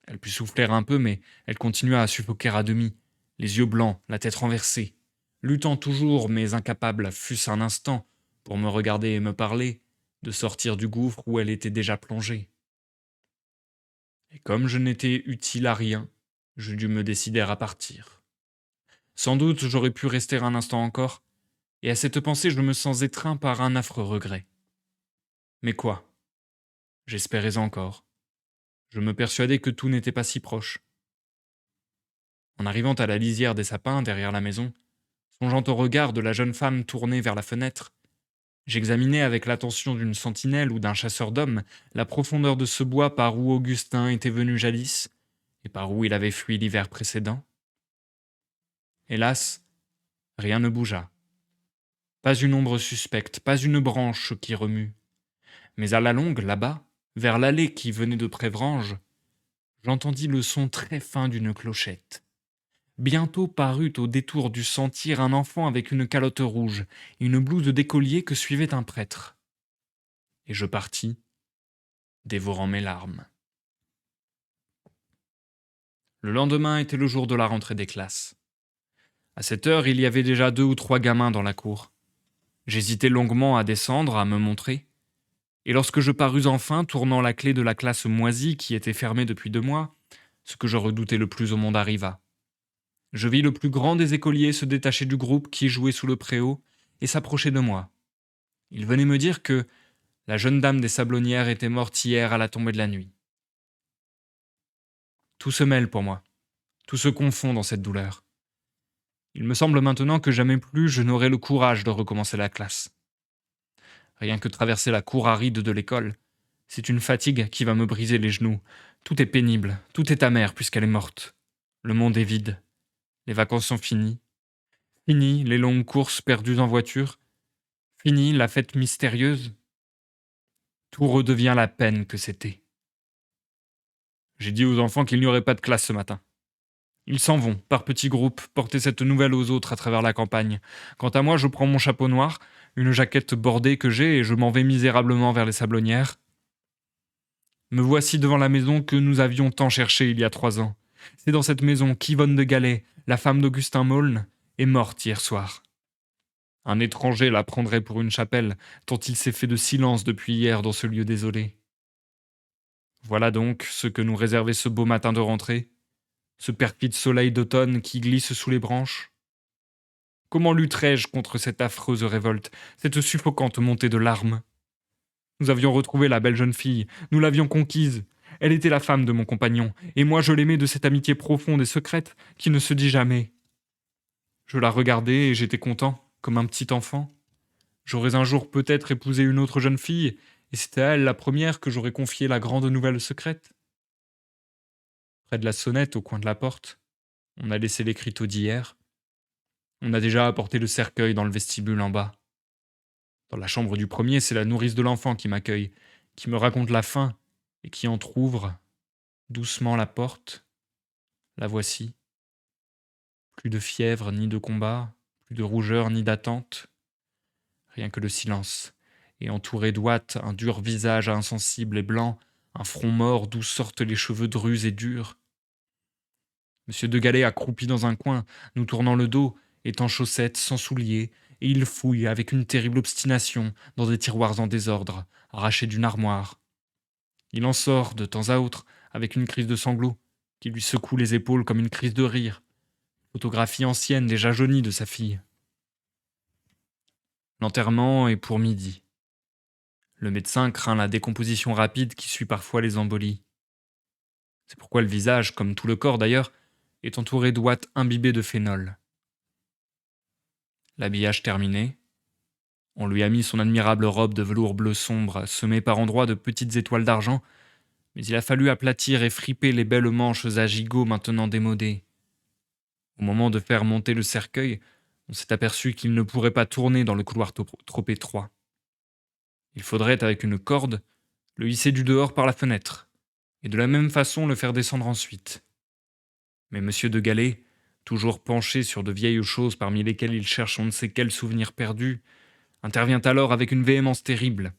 Elle put souffler un peu, mais elle continua à suffoquer à demi, les yeux blancs, la tête renversée, luttant toujours, mais incapable, fût-ce un instant, pour me regarder et me parler, de sortir du gouffre où elle était déjà plongée. Et comme je n'étais utile à rien, je dus me décider à partir. Sans doute j'aurais pu rester un instant encore, et à cette pensée je me sens étreint par un affreux regret. Mais quoi? J'espérais encore. Je me persuadais que tout n'était pas si proche. En arrivant à la lisière des sapins derrière la maison, songeant au regard de la jeune femme tournée vers la fenêtre, j'examinais avec l'attention d'une sentinelle ou d'un chasseur d'hommes la profondeur de ce bois par où Augustin était venu jadis et par où il avait fui l'hiver précédent. Hélas, rien ne bougea. Pas une ombre suspecte, pas une branche qui remue. Mais à la longue, là-bas, vers l'allée qui venait de Prévrange, j'entendis le son très fin d'une clochette. Bientôt parut au détour du sentier un enfant avec une calotte rouge et une blouse d'écolier que suivait un prêtre. Et je partis, dévorant mes larmes. Le lendemain était le jour de la rentrée des classes. À cette heure, il y avait déjà 2 ou 3 gamins dans la cour. J'hésitai longuement à descendre, à me montrer. Et lorsque je parus enfin, tournant la clé de la classe moisie qui était fermée depuis 2 mois, ce que je redoutais le plus au monde arriva. Je vis le plus grand des écoliers se détacher du groupe qui jouait sous le préau et s'approcher de moi. Il venait me dire que la jeune dame des Sablonnières était morte hier à la tombée de la nuit. Tout se mêle pour moi, tout se confond dans cette douleur. Il me semble maintenant que jamais plus je n'aurai le courage de recommencer la classe. Rien que traverser la cour aride de l'école, c'est une fatigue qui va me briser les genoux. Tout est pénible, tout est amer puisqu'elle est morte. Le monde est vide, les vacances sont finies. Fini les longues courses perdues en voiture. Fini la fête mystérieuse. Tout redevient la peine que c'était. J'ai dit aux enfants qu'il n'y aurait pas de classe ce matin. Ils s'en vont, par petits groupes, porter cette nouvelle aux autres à travers la campagne. Quant à moi, je prends mon chapeau noir, une jaquette bordée que j'ai, et je m'en vais misérablement vers les Sablonnières. Me voici devant la maison que nous avions tant cherchée il y a 3 ans. C'est dans cette maison qu'Yvonne de Galet, la femme d'Augustin Maulne, est morte hier soir. Un étranger la prendrait pour une chapelle, tant il s'est fait de silence depuis hier dans ce lieu désolé. Voilà donc ce que nous réservait ce beau matin de rentrée, ce perfide soleil d'automne qui glisse sous les branches. Comment lutterais-je contre cette affreuse révolte, cette suffocante montée de larmes? Nous avions retrouvé la belle jeune fille, nous l'avions conquise. Elle était la femme de mon compagnon, et moi je l'aimais de cette amitié profonde et secrète qui ne se dit jamais. Je la regardais et j'étais content, comme un petit enfant. J'aurais un jour peut-être épousé une autre jeune fille, et c'était à elle la première que j'aurais confié la grande nouvelle secrète. Près de la sonnette, au coin de la porte, on a laissé l'écriteau d'hier. On a déjà apporté le cercueil dans le vestibule en bas. Dans la chambre du premier, c'est la nourrice de l'enfant qui m'accueille, qui me raconte la fin, et qui entr'ouvre doucement la porte. La voici. Plus de fièvre ni de combat, plus de rougeur ni d'attente. Rien que le silence, et entouré d'ouates, un dur visage insensible et blanc, un front mort d'où sortent les cheveux drus et durs. Monsieur de Galais accroupi dans un coin, nous tournant le dos, est en chaussettes, sans souliers, et il fouille avec une terrible obstination dans des tiroirs en désordre, arrachés d'une armoire. Il en sort de temps à autre avec une crise de sanglots, qui lui secoue les épaules comme une crise de rire. Photographie ancienne déjà jaunie de sa fille. L'enterrement est pour midi. Le médecin craint la décomposition rapide qui suit parfois les embolies. C'est pourquoi le visage, comme tout le corps d'ailleurs, est entouré d'ouates imbibées de phénol. L'habillage terminé, on lui a mis son admirable robe de velours bleu sombre, semée par endroits de petites étoiles d'argent, mais il a fallu aplatir et friper les belles manches à gigots maintenant démodées. Au moment de faire monter le cercueil, on s'est aperçu qu'il ne pourrait pas tourner dans le couloir trop étroit. Il faudrait, avec une corde, le hisser du dehors par la fenêtre, et de la même façon le faire descendre ensuite. Mais monsieur de Galais, toujours penché sur de vieilles choses parmi lesquelles il cherche on ne sait quel souvenir perdu, intervient alors avec une véhémence terrible.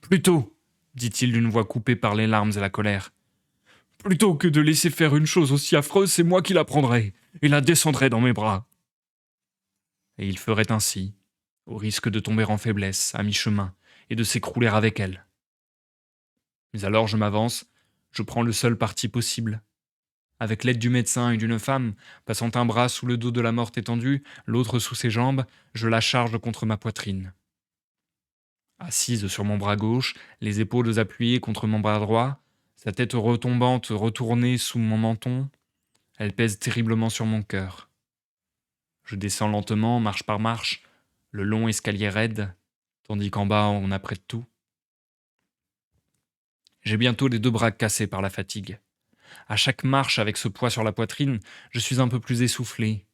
Plutôt, dit-il d'une voix coupée par les larmes et la colère, plutôt que de laisser faire une chose aussi affreuse, c'est moi qui la prendrai et la descendrai dans mes bras. Et il ferait ainsi, au risque de tomber en faiblesse, à mi-chemin, et de s'écrouler avec elle. Mais alors je m'avance, je prends le seul parti possible. Avec l'aide du médecin et d'une femme, passant un bras sous le dos de la morte étendue, l'autre sous ses jambes, je la charge contre ma poitrine. Assise sur mon bras gauche, les épaules appuyées contre mon bras droit, sa tête retombante retournée sous mon menton, elle pèse terriblement sur mon cœur. Je descends lentement, marche par marche, le long escalier raide, tandis qu'en bas on apprête tout. J'ai bientôt les deux bras cassés par la fatigue. À chaque marche avec ce poids sur la poitrine, je suis un peu plus essoufflé.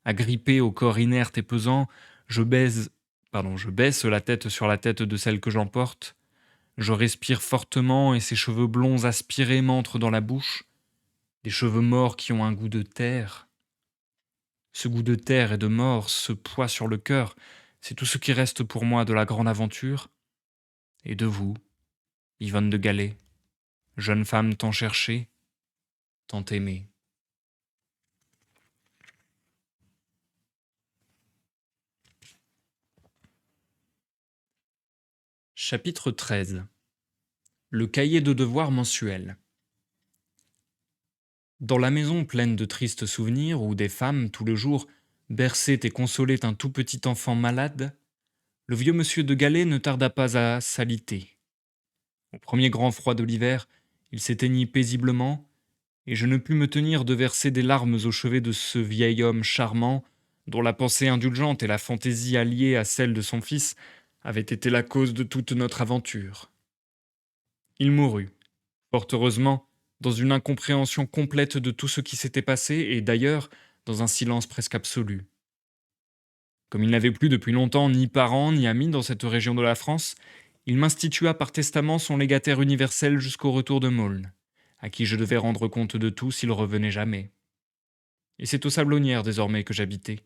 Agrippé au corps inerte et pesant, je baisse la tête sur la tête de celle que j'emporte. Je respire fortement et ses cheveux blonds aspirés m'entrent dans la bouche. Des cheveux morts qui ont un goût de terre. Ce goût de terre et de mort, ce poids sur le cœur, c'est tout ce qui reste pour moi de la grande aventure. Et de vous, Yvonne de Galais, jeune femme tant cherchée, tant aimée. Chapitre 13. Le cahier de devoirs mensuel. Dans la maison pleine de tristes souvenirs où des femmes, tout le jour, berçaient et consolaient un tout petit enfant malade, le vieux monsieur de Galais ne tarda pas à s'aliter. Au premier grand froid de l'hiver, il s'éteignit paisiblement, et je ne pus me tenir de verser des larmes au chevet de ce vieil homme charmant, dont la pensée indulgente et la fantaisie alliée à celle de son fils avaient été la cause de toute notre aventure. Il mourut, fort heureusement, dans une incompréhension complète de tout ce qui s'était passé, et d'ailleurs dans un silence presque absolu. Comme il n'avait plus depuis longtemps ni parents ni amis dans cette région de la France, il m'institua par testament son légataire universel jusqu'au retour de Maulne, à qui je devais rendre compte de tout s'il revenait jamais. Et c'est aux Sablonnières désormais que j'habitais.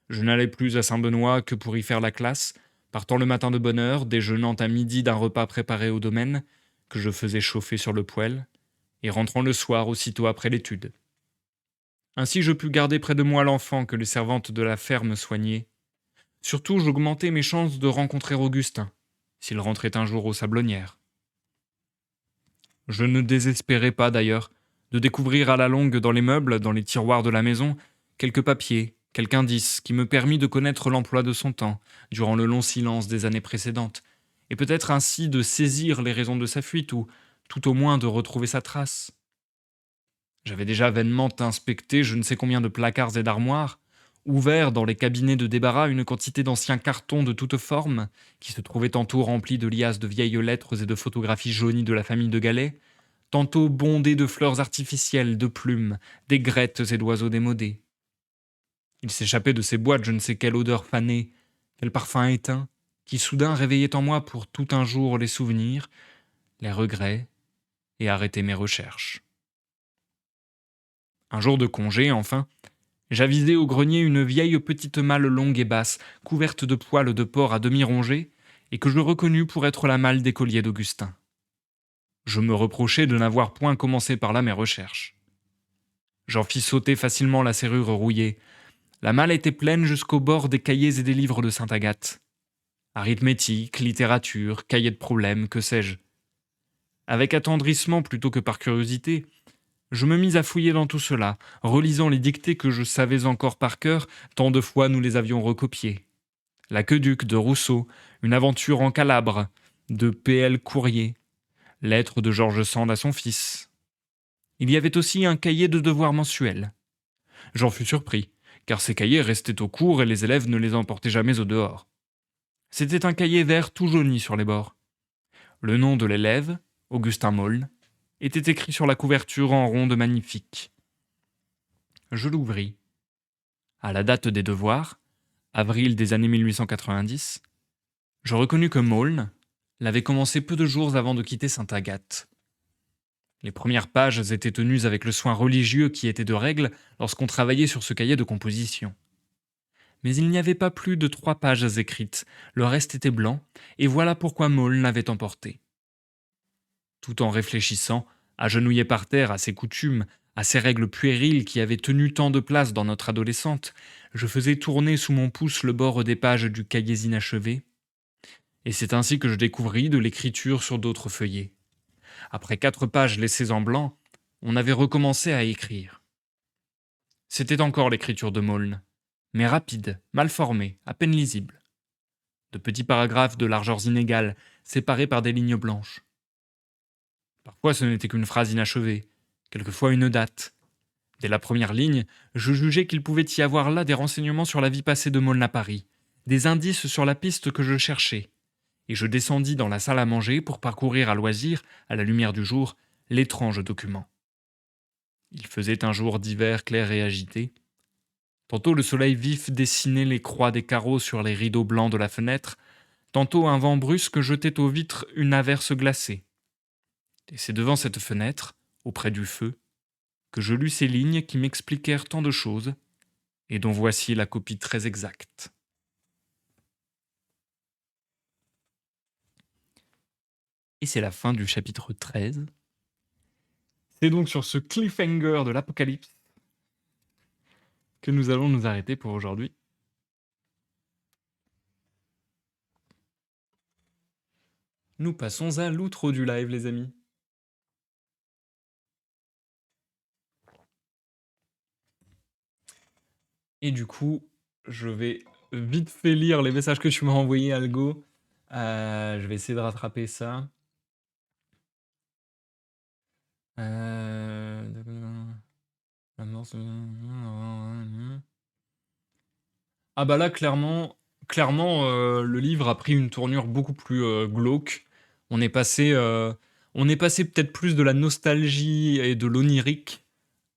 Je n'allais plus à Saint-Benoît que pour y faire la classe, partant le matin de bonne heure, déjeunant à midi d'un repas préparé au domaine, que je faisais chauffer sur le poêle, et rentrant le soir aussitôt après l'étude. Ainsi je pus garder près de moi l'enfant que les servantes de la ferme soignaient. Surtout j'augmentais mes chances de rencontrer Augustin, s'il rentrait un jour aux Sablonnières. Je ne désespérais pas d'ailleurs de découvrir à la longue dans les meubles, dans les tiroirs de la maison, quelques papiers, quelque indice qui me permit de connaître l'emploi de son temps, durant le long silence des années précédentes, et peut-être ainsi de saisir les raisons de sa fuite, ou tout au moins de retrouver sa trace. J'avais déjà vainement inspecté je ne sais combien de placards et d'armoires, ouvert dans les cabinets de débarras une quantité d'anciens cartons de toutes formes, qui se trouvaient tantôt remplis de liasses de vieilles lettres et de photographies jaunies de la famille de Galais, tantôt bondés de fleurs artificielles, de plumes, d'aigrettes et d'oiseaux démodés. Il s'échappait de ces boîtes je ne sais quelle odeur fanée, quel parfum éteint, qui soudain réveillait en moi pour tout un jour les souvenirs, les regrets, et arrêtait mes recherches. Un jour de congé, enfin, J'avisai au grenier une vieille petite malle longue et basse, couverte de poils de porc à demi rongés, et que je reconnus pour être la malle d'écolier d'Augustin. Je me reprochai de n'avoir point commencé par là mes recherches. J'en fis sauter facilement la serrure rouillée. La malle était pleine jusqu'au bord des cahiers et des livres de Sainte Agathe. Arithmétique, littérature, cahiers de problèmes, que sais-je. Avec attendrissement plutôt que par curiosité, je me mis à fouiller dans tout cela, relisant les dictées que je savais encore par cœur, tant de fois nous les avions recopiées. L'aqueduc de Rousseau, une aventure en Calabre, de P.L. Courrier, lettre de George Sand à son fils. Il y avait aussi un cahier de devoirs mensuels. J'en fus surpris, car ces cahiers restaient au cours et les élèves ne les emportaient jamais au dehors. C'était un cahier vert tout jauni sur les bords. Le nom de l'élève, Augustin Maulne, était écrit sur la couverture en ronde magnifique. Je l'ouvris. À la date des devoirs, avril des années 1890, je reconnus que Maulne l'avait commencé peu de jours avant de quitter Sainte-Agathe. Les premières pages étaient tenues avec le soin religieux qui était de règle lorsqu'on travaillait sur ce cahier de composition. Mais il n'y avait pas plus de 3 pages écrites, le reste était blanc, et voilà pourquoi Maulne l'avait emporté. Tout en réfléchissant, agenouillé par terre à ses coutumes, à ces règles puériles qui avaient tenu tant de place dans notre adolescente, je faisais tourner sous mon pouce le bord des pages du cahier inachevé, et c'est ainsi que je découvris de l'écriture sur d'autres feuillets. Après 4 pages laissées en blanc, on avait recommencé à écrire. C'était encore l'écriture de Maulne, mais rapide, mal formée, à peine lisible. De petits paragraphes de largeurs inégales, séparés par des lignes blanches. Parfois ce n'était qu'une phrase inachevée, quelquefois une date. Dès la première ligne, je jugeais qu'il pouvait y avoir là des renseignements sur la vie passée de Maulne à Paris, des indices sur la piste que je cherchais, et je descendis dans la salle à manger pour parcourir à loisir, à la lumière du jour, l'étrange document. Il faisait un jour d'hiver clair et agité. Tantôt le soleil vif dessinait les croix des carreaux sur les rideaux blancs de la fenêtre, tantôt un vent brusque jetait aux vitres une averse glacée. Et c'est devant cette fenêtre, auprès du feu, que je lus ces lignes qui m'expliquèrent tant de choses, et dont voici la copie très exacte. Et c'est la fin du chapitre 13. C'est donc sur ce cliffhanger de l'Apocalypse que nous allons nous arrêter pour aujourd'hui. Nous passons à l'outro du live, les amis. Et du coup, je vais vite fait lire les messages que tu m'as envoyés, Algo. Je vais essayer de rattraper ça. La mort, ah bah là, clairement, le livre a pris une tournure beaucoup plus glauque. On est passé, euh, on est passé peut-être plus de la nostalgie et de l'onirique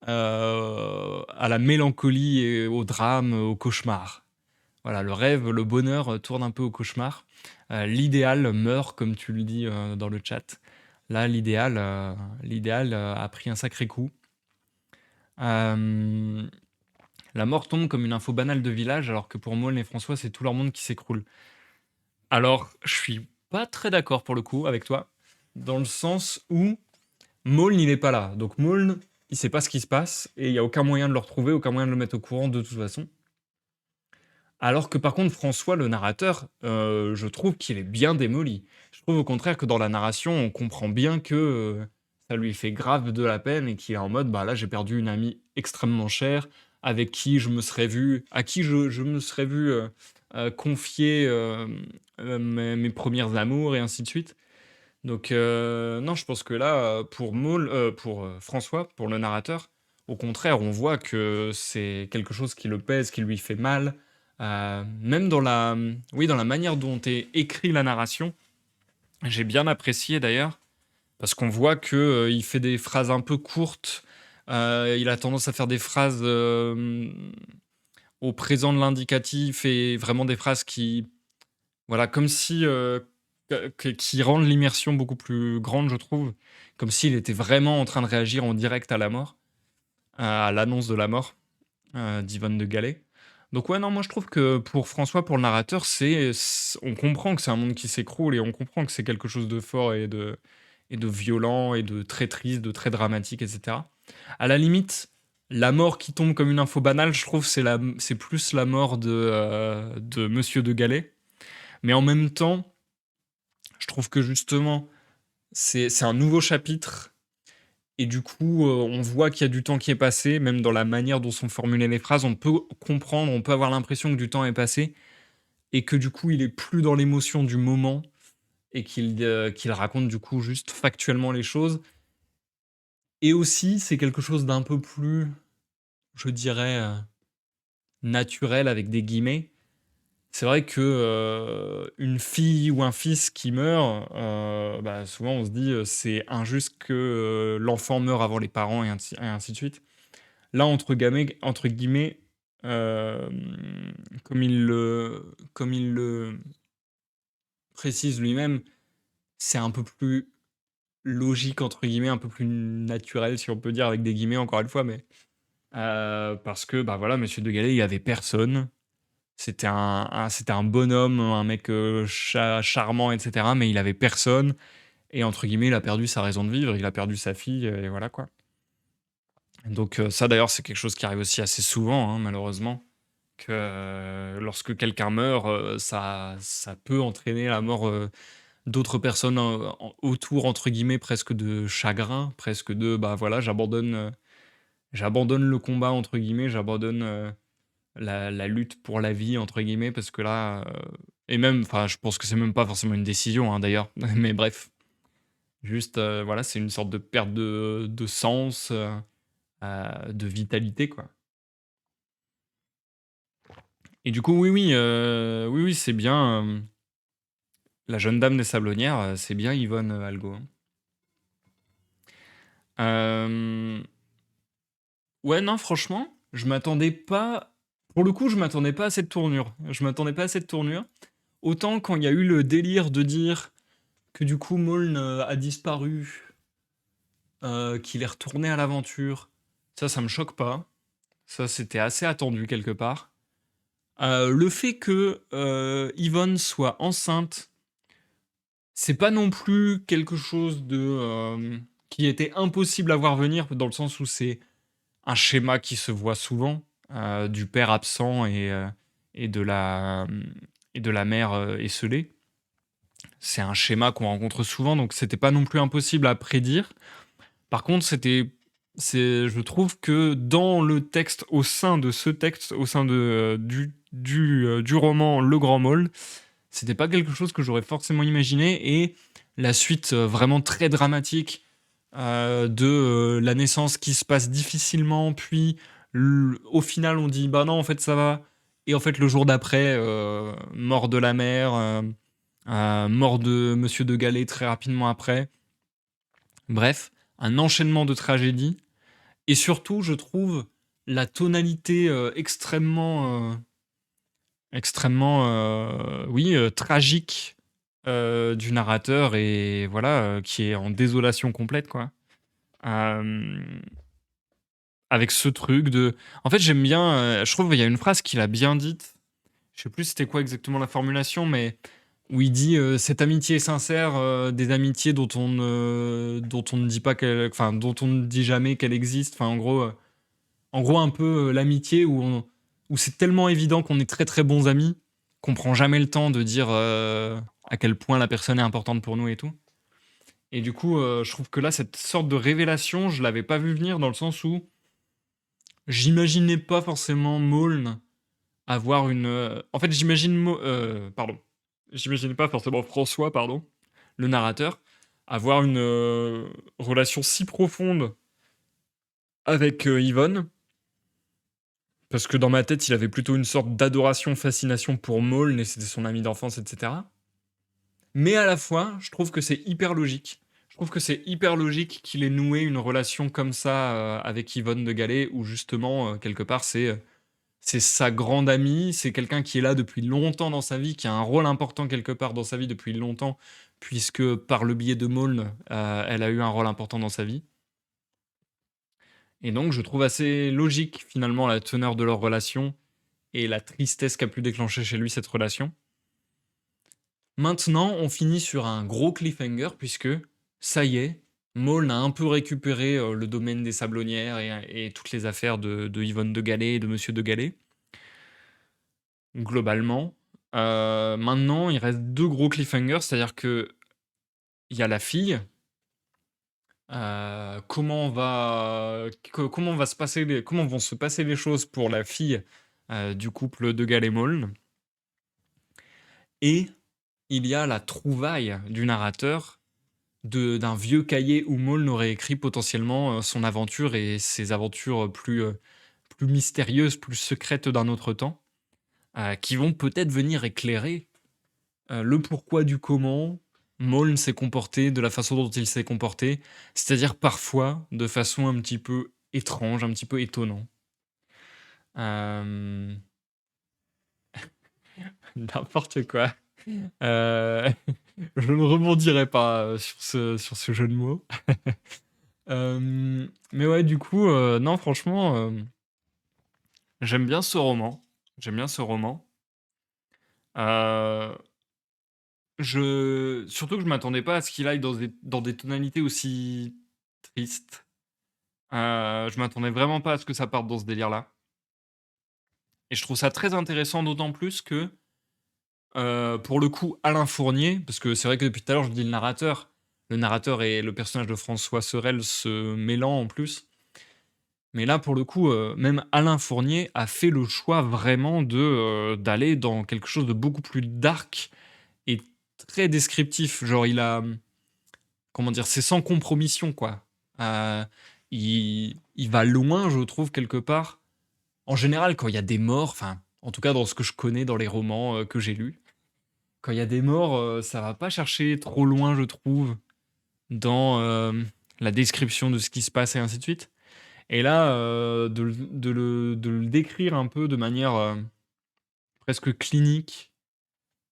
à la mélancolie et au drame, au cauchemar. Voilà, le rêve, le bonheur tourne un peu au cauchemar. L'idéal meurt, comme tu le dis dans le chat. Là, l'idéal a pris un sacré coup. Euh, la mort tombe comme une info banale de village, alors que pour Maulne et François, c'est tout leur monde qui s'écroule. Alors, je suis pas très d'accord pour le coup avec toi, dans le sens où Maulne, il est pas là. Donc Maulne, il sait pas ce qui se passe, et il y a aucun moyen de le retrouver, aucun moyen de le mettre au courant de toute façon. Alors que par contre, François, le narrateur, je trouve qu'il est bien démoli. Je trouve au contraire que dans la narration, on comprend bien que ça lui fait grave de la peine et qu'il est en mode, bah là, j'ai perdu une amie extrêmement chère, avec qui je me serais vu, à qui je me serais vu confier mes premières amours et ainsi de suite. Donc, non, je pense que là, pour François, pour le narrateur, au contraire, on voit que c'est quelque chose qui le pèse, qui lui fait mal. Même oui, dans la manière dont est écrit la narration, j'ai bien apprécié d'ailleurs, parce qu'on voit que il fait des phrases un peu courtes. Il a tendance à faire des phrases au présent de l'indicatif et vraiment des phrases qui, voilà, comme si qui rendent l'immersion beaucoup plus grande, je trouve, comme s'il était vraiment en train de réagir en direct à la mort, à l'annonce de la mort. d'Yvonne de Gallet. Donc ouais, non, moi je trouve que pour François, pour le narrateur, on comprend que c'est un monde qui s'écroule et on comprend que c'est quelque chose de fort et de violent et de très triste, de très dramatique, et cetera. À la limite, la mort qui tombe comme une info banale, je trouve c'est plus la mort de Monsieur de Gallet. Mais en même temps, je trouve que justement, c'est un nouveau chapitre et du coup, on voit qu'il y a du temps qui est passé, même dans la manière dont sont formulées les phrases, on peut comprendre, on peut avoir l'impression que du temps est passé et que du coup, il est plus dans l'émotion du moment et qu'il raconte du coup juste factuellement les choses. Et aussi, c'est quelque chose d'un peu plus, je dirais, naturel avec des guillemets. C'est vrai que, une fille ou un fils qui meurt, bah, souvent on se dit, c'est injuste que, l'enfant meure avant les parents et ainsi de suite. Là, entre guillemets, comme il le précise lui-même, c'est un peu plus «logique» entre guillemets, un peu plus naturel si on peut dire avec des guillemets encore une fois, mais, parce que, bah, voilà, Monsieur de Gallet, il y avait personne. C'était un bonhomme, un mec, charmant et cetera, mais il avait personne et entre guillemets, «il a perdu sa raison de vivre», il a perdu sa fille, et voilà quoi. Donc, ça d'ailleurs, c'est quelque chose qui arrive aussi assez souvent, hein, malheureusement, que, lorsque quelqu'un meurt, ça peut entraîner la mort, d'autres personnes, autour, entre guillemets, presque de chagrin, presque de: «Bah, voilà, j'abandonne le combat», entre guillemets, j'abandonne, la lutte pour la vie, entre guillemets, parce que là, et même, enfin, je pense que c'est même pas forcément une décision, hein, d'ailleurs, mais bref, juste, voilà, c'est une sorte de perte de sens, de vitalité, quoi. Et du coup, oui, oui, oui, oui, c'est bien, la jeune dame des Sablonnières, c'est bien Yvonne, Algo, hein. Hem, ouais, non, franchement, je m'attendais pas pour le coup, je m'attendais pas à cette tournure. Je m'attendais pas à cette tournure. Autant quand il y a eu le délire de dire que du coup Maulne, a disparu, qu'il est retourné à l'aventure, ça me choque pas. Ça, c'était assez attendu quelque part. Le fait que, Yvonne soit enceinte, c'est pas non plus quelque chose qui était impossible à voir venir, dans le sens où c'est un schéma qui se voit souvent, du père absent et de la, et de la mère, esseulée. C'est un schéma qu'on rencontre souvent, donc c'était pas non plus impossible à prédire. Par contre, je trouve que dans le texte, au sein de ce texte, au sein du roman Le Grand Maul, c'était pas quelque chose que j'aurais forcément imaginé. Et la suite, vraiment très dramatique, de la naissance qui se passe difficilement, puis au final on dit bah non, en fait ça va. Et en fait, le jour d'après, mort de la mère, mort de Monsieur de Gallet très rapidement après. Bref, un enchaînement de tragédies. Et surtout, je trouve la tonalité, extrêmement, oui, tragique, du narrateur, et voilà, qui est en désolation complète, quoi. Hem, avec ce truc de en fait, j'aime bien, je trouve il y a une phrase qu'il a bien dite, je sais plus c'était quoi exactement la formulation, mais où il dit, «Cette amitié est sincère, des amitiés dont on ne dit pas qu'elle enfin, dont on ne dit jamais qu'elle existe». Enfin, en gros un peu, l'amitié où c'est tellement évident qu'on est très, très bons amis, qu'on prend jamais le temps de dire, à quel point la personne est importante pour nous et tout. Et du coup, je trouve que là, cette sorte de révélation, je l'avais pas vu venir, dans le sens où j'imaginais pas forcément Maulne avoir en fait, pardon. J'imaginais pas forcément François, pardon, le narrateur, avoir une, relation si profonde avec, Yvonne. Parce que dans ma tête, il avait plutôt une sorte d'adoration, fascination pour Maulne et c'était son ami d'enfance, et cetera. Mais à la fois, je trouve que c'est hyper logique. Je trouve que c'est hyper logique qu'il ait noué une relation comme ça, avec Yvonne de Gallet, où justement, quelque part, c'est sa grande amie, c'est quelqu'un qui est là depuis longtemps dans sa vie, qui a un rôle important quelque part dans sa vie depuis longtemps, puisque par le biais de Maulne, elle a eu un rôle important dans sa vie. Et donc je trouve assez logique finalement la teneur de leur relation et la tristesse qu'a pu déclencher chez lui cette relation. Maintenant, on finit sur un gros cliffhanger puisque, ça y est, Maulne a un peu récupéré, le domaine des Sablonnières et toutes les affaires de Yvonne de Gallet et de Monsieur de Gallet, globalement. Maintenant, il reste 2 gros cliffhangers, c'est-à-dire qu'il y a la fille, comment vont se passer les choses pour la fille, du couple de Gallet-Maulne, et il y a la trouvaille du narrateur d'un vieux cahier où Maulne aurait écrit potentiellement son aventure et ses aventures plus mystérieuses, plus secrètes d'un autre temps, qui vont peut-être venir éclairer le pourquoi du comment Maulne s'est comporté de la façon dont il s'est comporté, c'est-à-dire parfois de façon un petit peu étrange, un petit peu étonnant. Euh, N'importe quoi. Euh, je ne rebondirai pas sur ce jeu de mots. Mais ouais, du coup, non, franchement, j'aime bien ce roman. J'aime bien ce roman. Euh, Surtout que je m'attendais pas à ce qu'il aille dans des tonalités aussi tristes. Je m'attendais vraiment pas à ce que ça parte dans ce délire-là. Et je trouve ça très intéressant, d'autant plus que, pour le coup, Alain Fournier, parce que c'est vrai que depuis tout à l'heure, je dis le narrateur et le personnage de François Sorel se mêlant en plus. Mais là, pour le coup, même Alain Fournier a fait le choix vraiment d'aller dans quelque chose de beaucoup plus dark et très descriptif. Genre, comment dire? C'est sans compromission, quoi. Il va loin, je trouve, quelque part. En général, quand il y a des morts, enfin, en tout cas dans ce que je connais dans les romans, que j'ai lus, quand il y a des morts, ça va pas chercher trop loin, je trouve, dans, la description de ce qui se passe et ainsi de suite. Et là, de le décrire un peu de manière presque clinique,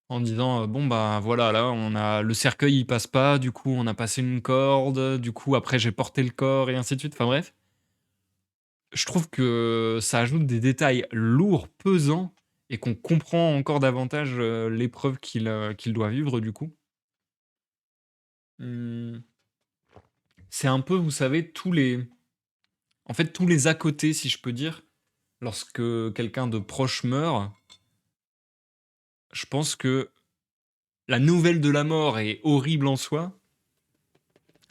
en disant bon, bah voilà, là, on a le cercueil, il passe pas, du coup, on a passé une corde, du coup, après, j'ai porté le corps, et ainsi de suite. Enfin bref, je trouve que ça ajoute des détails lourds, pesants, et qu'on comprend encore davantage l'épreuve qu'il doit vivre, du coup. Hum, C'est un peu, vous savez, en fait, tous les à côté, si je peux dire, lorsque quelqu'un de proche meurt. Je pense que la nouvelle de la mort est horrible en soi,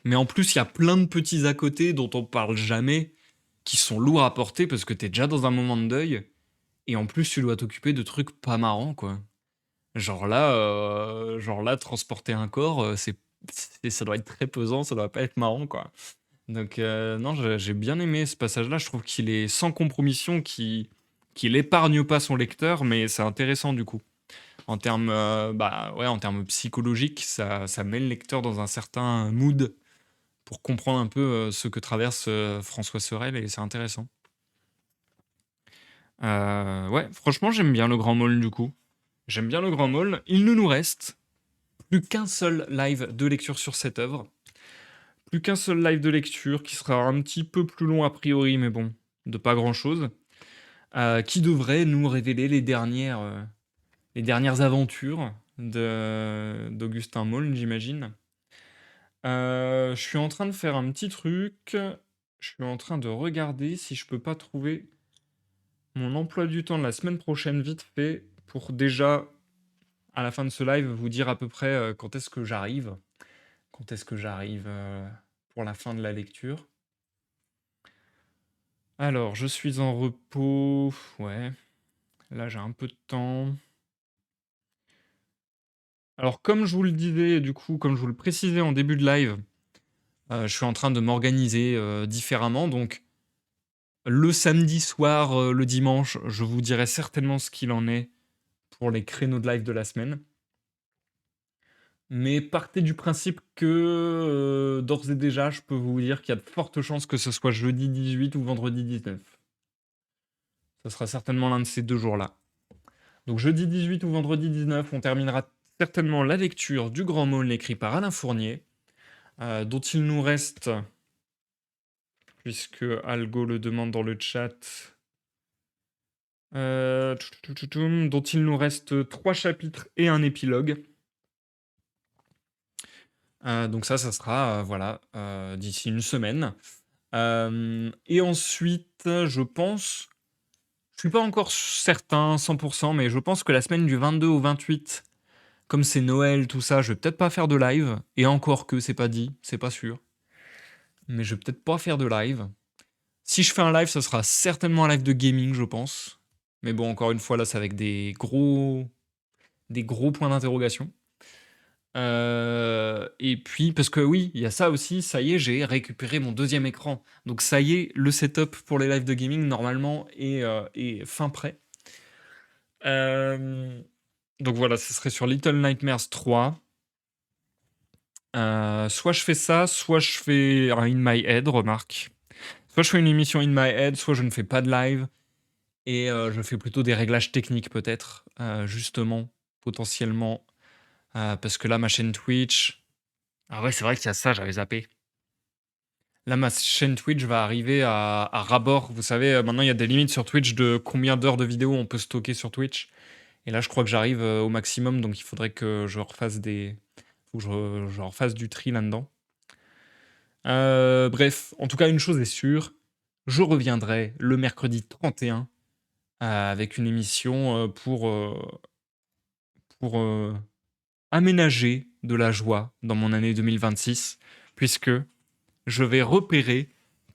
mais en plus, il y a plein de petits à côté dont on parle jamais, qui sont lourds à porter parce que t'es déjà dans un moment de deuil, et en plus, tu dois t'occuper de trucs pas marrants, quoi. Genre là, transporter un corps, ça doit être très pesant, ça doit pas être marrant, quoi. Donc, non, j'ai bien aimé ce passage-là. Je trouve qu'il est sans compromission, qu'il épargne pas son lecteur, mais c'est intéressant du coup. En termes, bah, ouais, en termes psychologiques, ça met le lecteur dans un certain mood pour comprendre un peu, ce que traverse, François Sorel et c'est intéressant. Ouais, franchement, j'aime bien le Grand Maulne, du coup. J'aime bien le Grand Maulne. Il ne nous reste plus qu'un seul live de lecture sur cette œuvre. Plus qu'un seul live de lecture qui sera un petit peu plus long a priori, mais bon, de pas grand-chose, qui devrait nous révéler les dernières aventures d'Augustin Maulne, j'imagine. Je suis en train de faire un petit truc. Je suis en train de regarder si je peux pas trouver mon emploi du temps de la semaine prochaine vite fait pour déjà, à la fin de ce live, vous dire à peu près quand est-ce que j'arrive. Quand est-ce que j'arrive pour la fin de la lecture. Alors, je suis en repos. Ouais, là j'ai un peu de temps. Alors, comme je vous le disais, du coup, comme je vous le précisais en début de live, je suis en train de m'organiser différemment. Donc, le samedi soir, le dimanche, je vous dirai certainement ce qu'il en est pour les créneaux de live de la semaine. Mais partez du principe que d'ores et déjà, je peux vous dire qu'il y a de fortes chances que ce soit jeudi 18 ou vendredi 19. Ça sera certainement l'un de ces deux jours-là. Donc jeudi 18 ou vendredi 19, on terminera certainement la lecture du Grand Maulne écrit par Alain Fournier, dont il nous reste puisque Algo le demande dans le chat. Dont il nous reste 3 chapitres et un épilogue. Donc ça sera, voilà, d'ici une semaine. Et ensuite, je pense, je suis pas encore certain 100%, mais je pense que la semaine du 22 au 28, comme c'est Noël, tout ça, je vais peut-être pas faire de live. Et encore que c'est pas dit, c'est pas sûr. Mais je vais peut-être pas faire de live. Si je fais un live, ça sera certainement un live de gaming, je pense. Mais bon, encore une fois, là, c'est avec des gros points d'interrogation. Et puis, parce que oui, il y a ça aussi, ça y est, j'ai récupéré mon deuxième écran. Donc ça y est, le setup pour les lives de gaming, normalement, est fin prêt. Donc voilà, ce serait sur Little Nightmares 3. Soit je fais ça, soit je fais un In My Head, remarque. Soit je fais une émission In My Head, soit je ne fais pas de live. Et je fais plutôt des réglages techniques peut-être, justement, potentiellement. Parce que là, ma chaîne Twitch... Ah ouais, c'est vrai qu'il y a ça, j'avais zappé. Là, ma chaîne Twitch va arriver à ras-bord. Vous savez, maintenant, il y a des limites sur Twitch de combien d'heures de vidéos on peut stocker sur Twitch. Et là, je crois que j'arrive au maximum, donc il faudrait que je refasse faut que je refasse du tri là-dedans. Bref, en tout cas, une chose est sûre, je reviendrai le mercredi 31 avec une émission pour aménager de la joie dans mon année 2026, puisque je vais repérer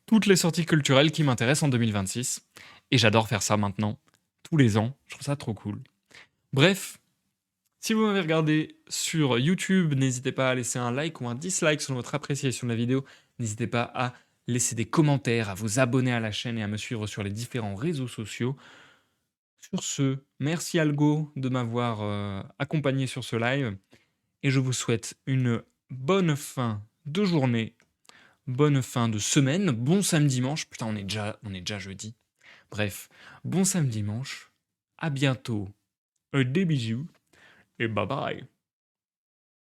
toutes les sorties culturelles qui m'intéressent en 2026. Et j'adore faire ça maintenant, tous les ans. Je trouve ça trop cool. Bref, si vous m'avez regardé sur YouTube, n'hésitez pas à laisser un like ou un dislike selon votre appréciation de la vidéo. N'hésitez pas à laisser des commentaires, à vous abonner à la chaîne et à me suivre sur les différents réseaux sociaux. Sur ce, merci Algo de m'avoir accompagné sur ce live. Et je vous souhaite une bonne fin de journée, bonne fin de semaine, bon samedi dimanche. Putain, on est déjà jeudi. Bref, bon samedi dimanche. À bientôt. Des bisous et bye bye.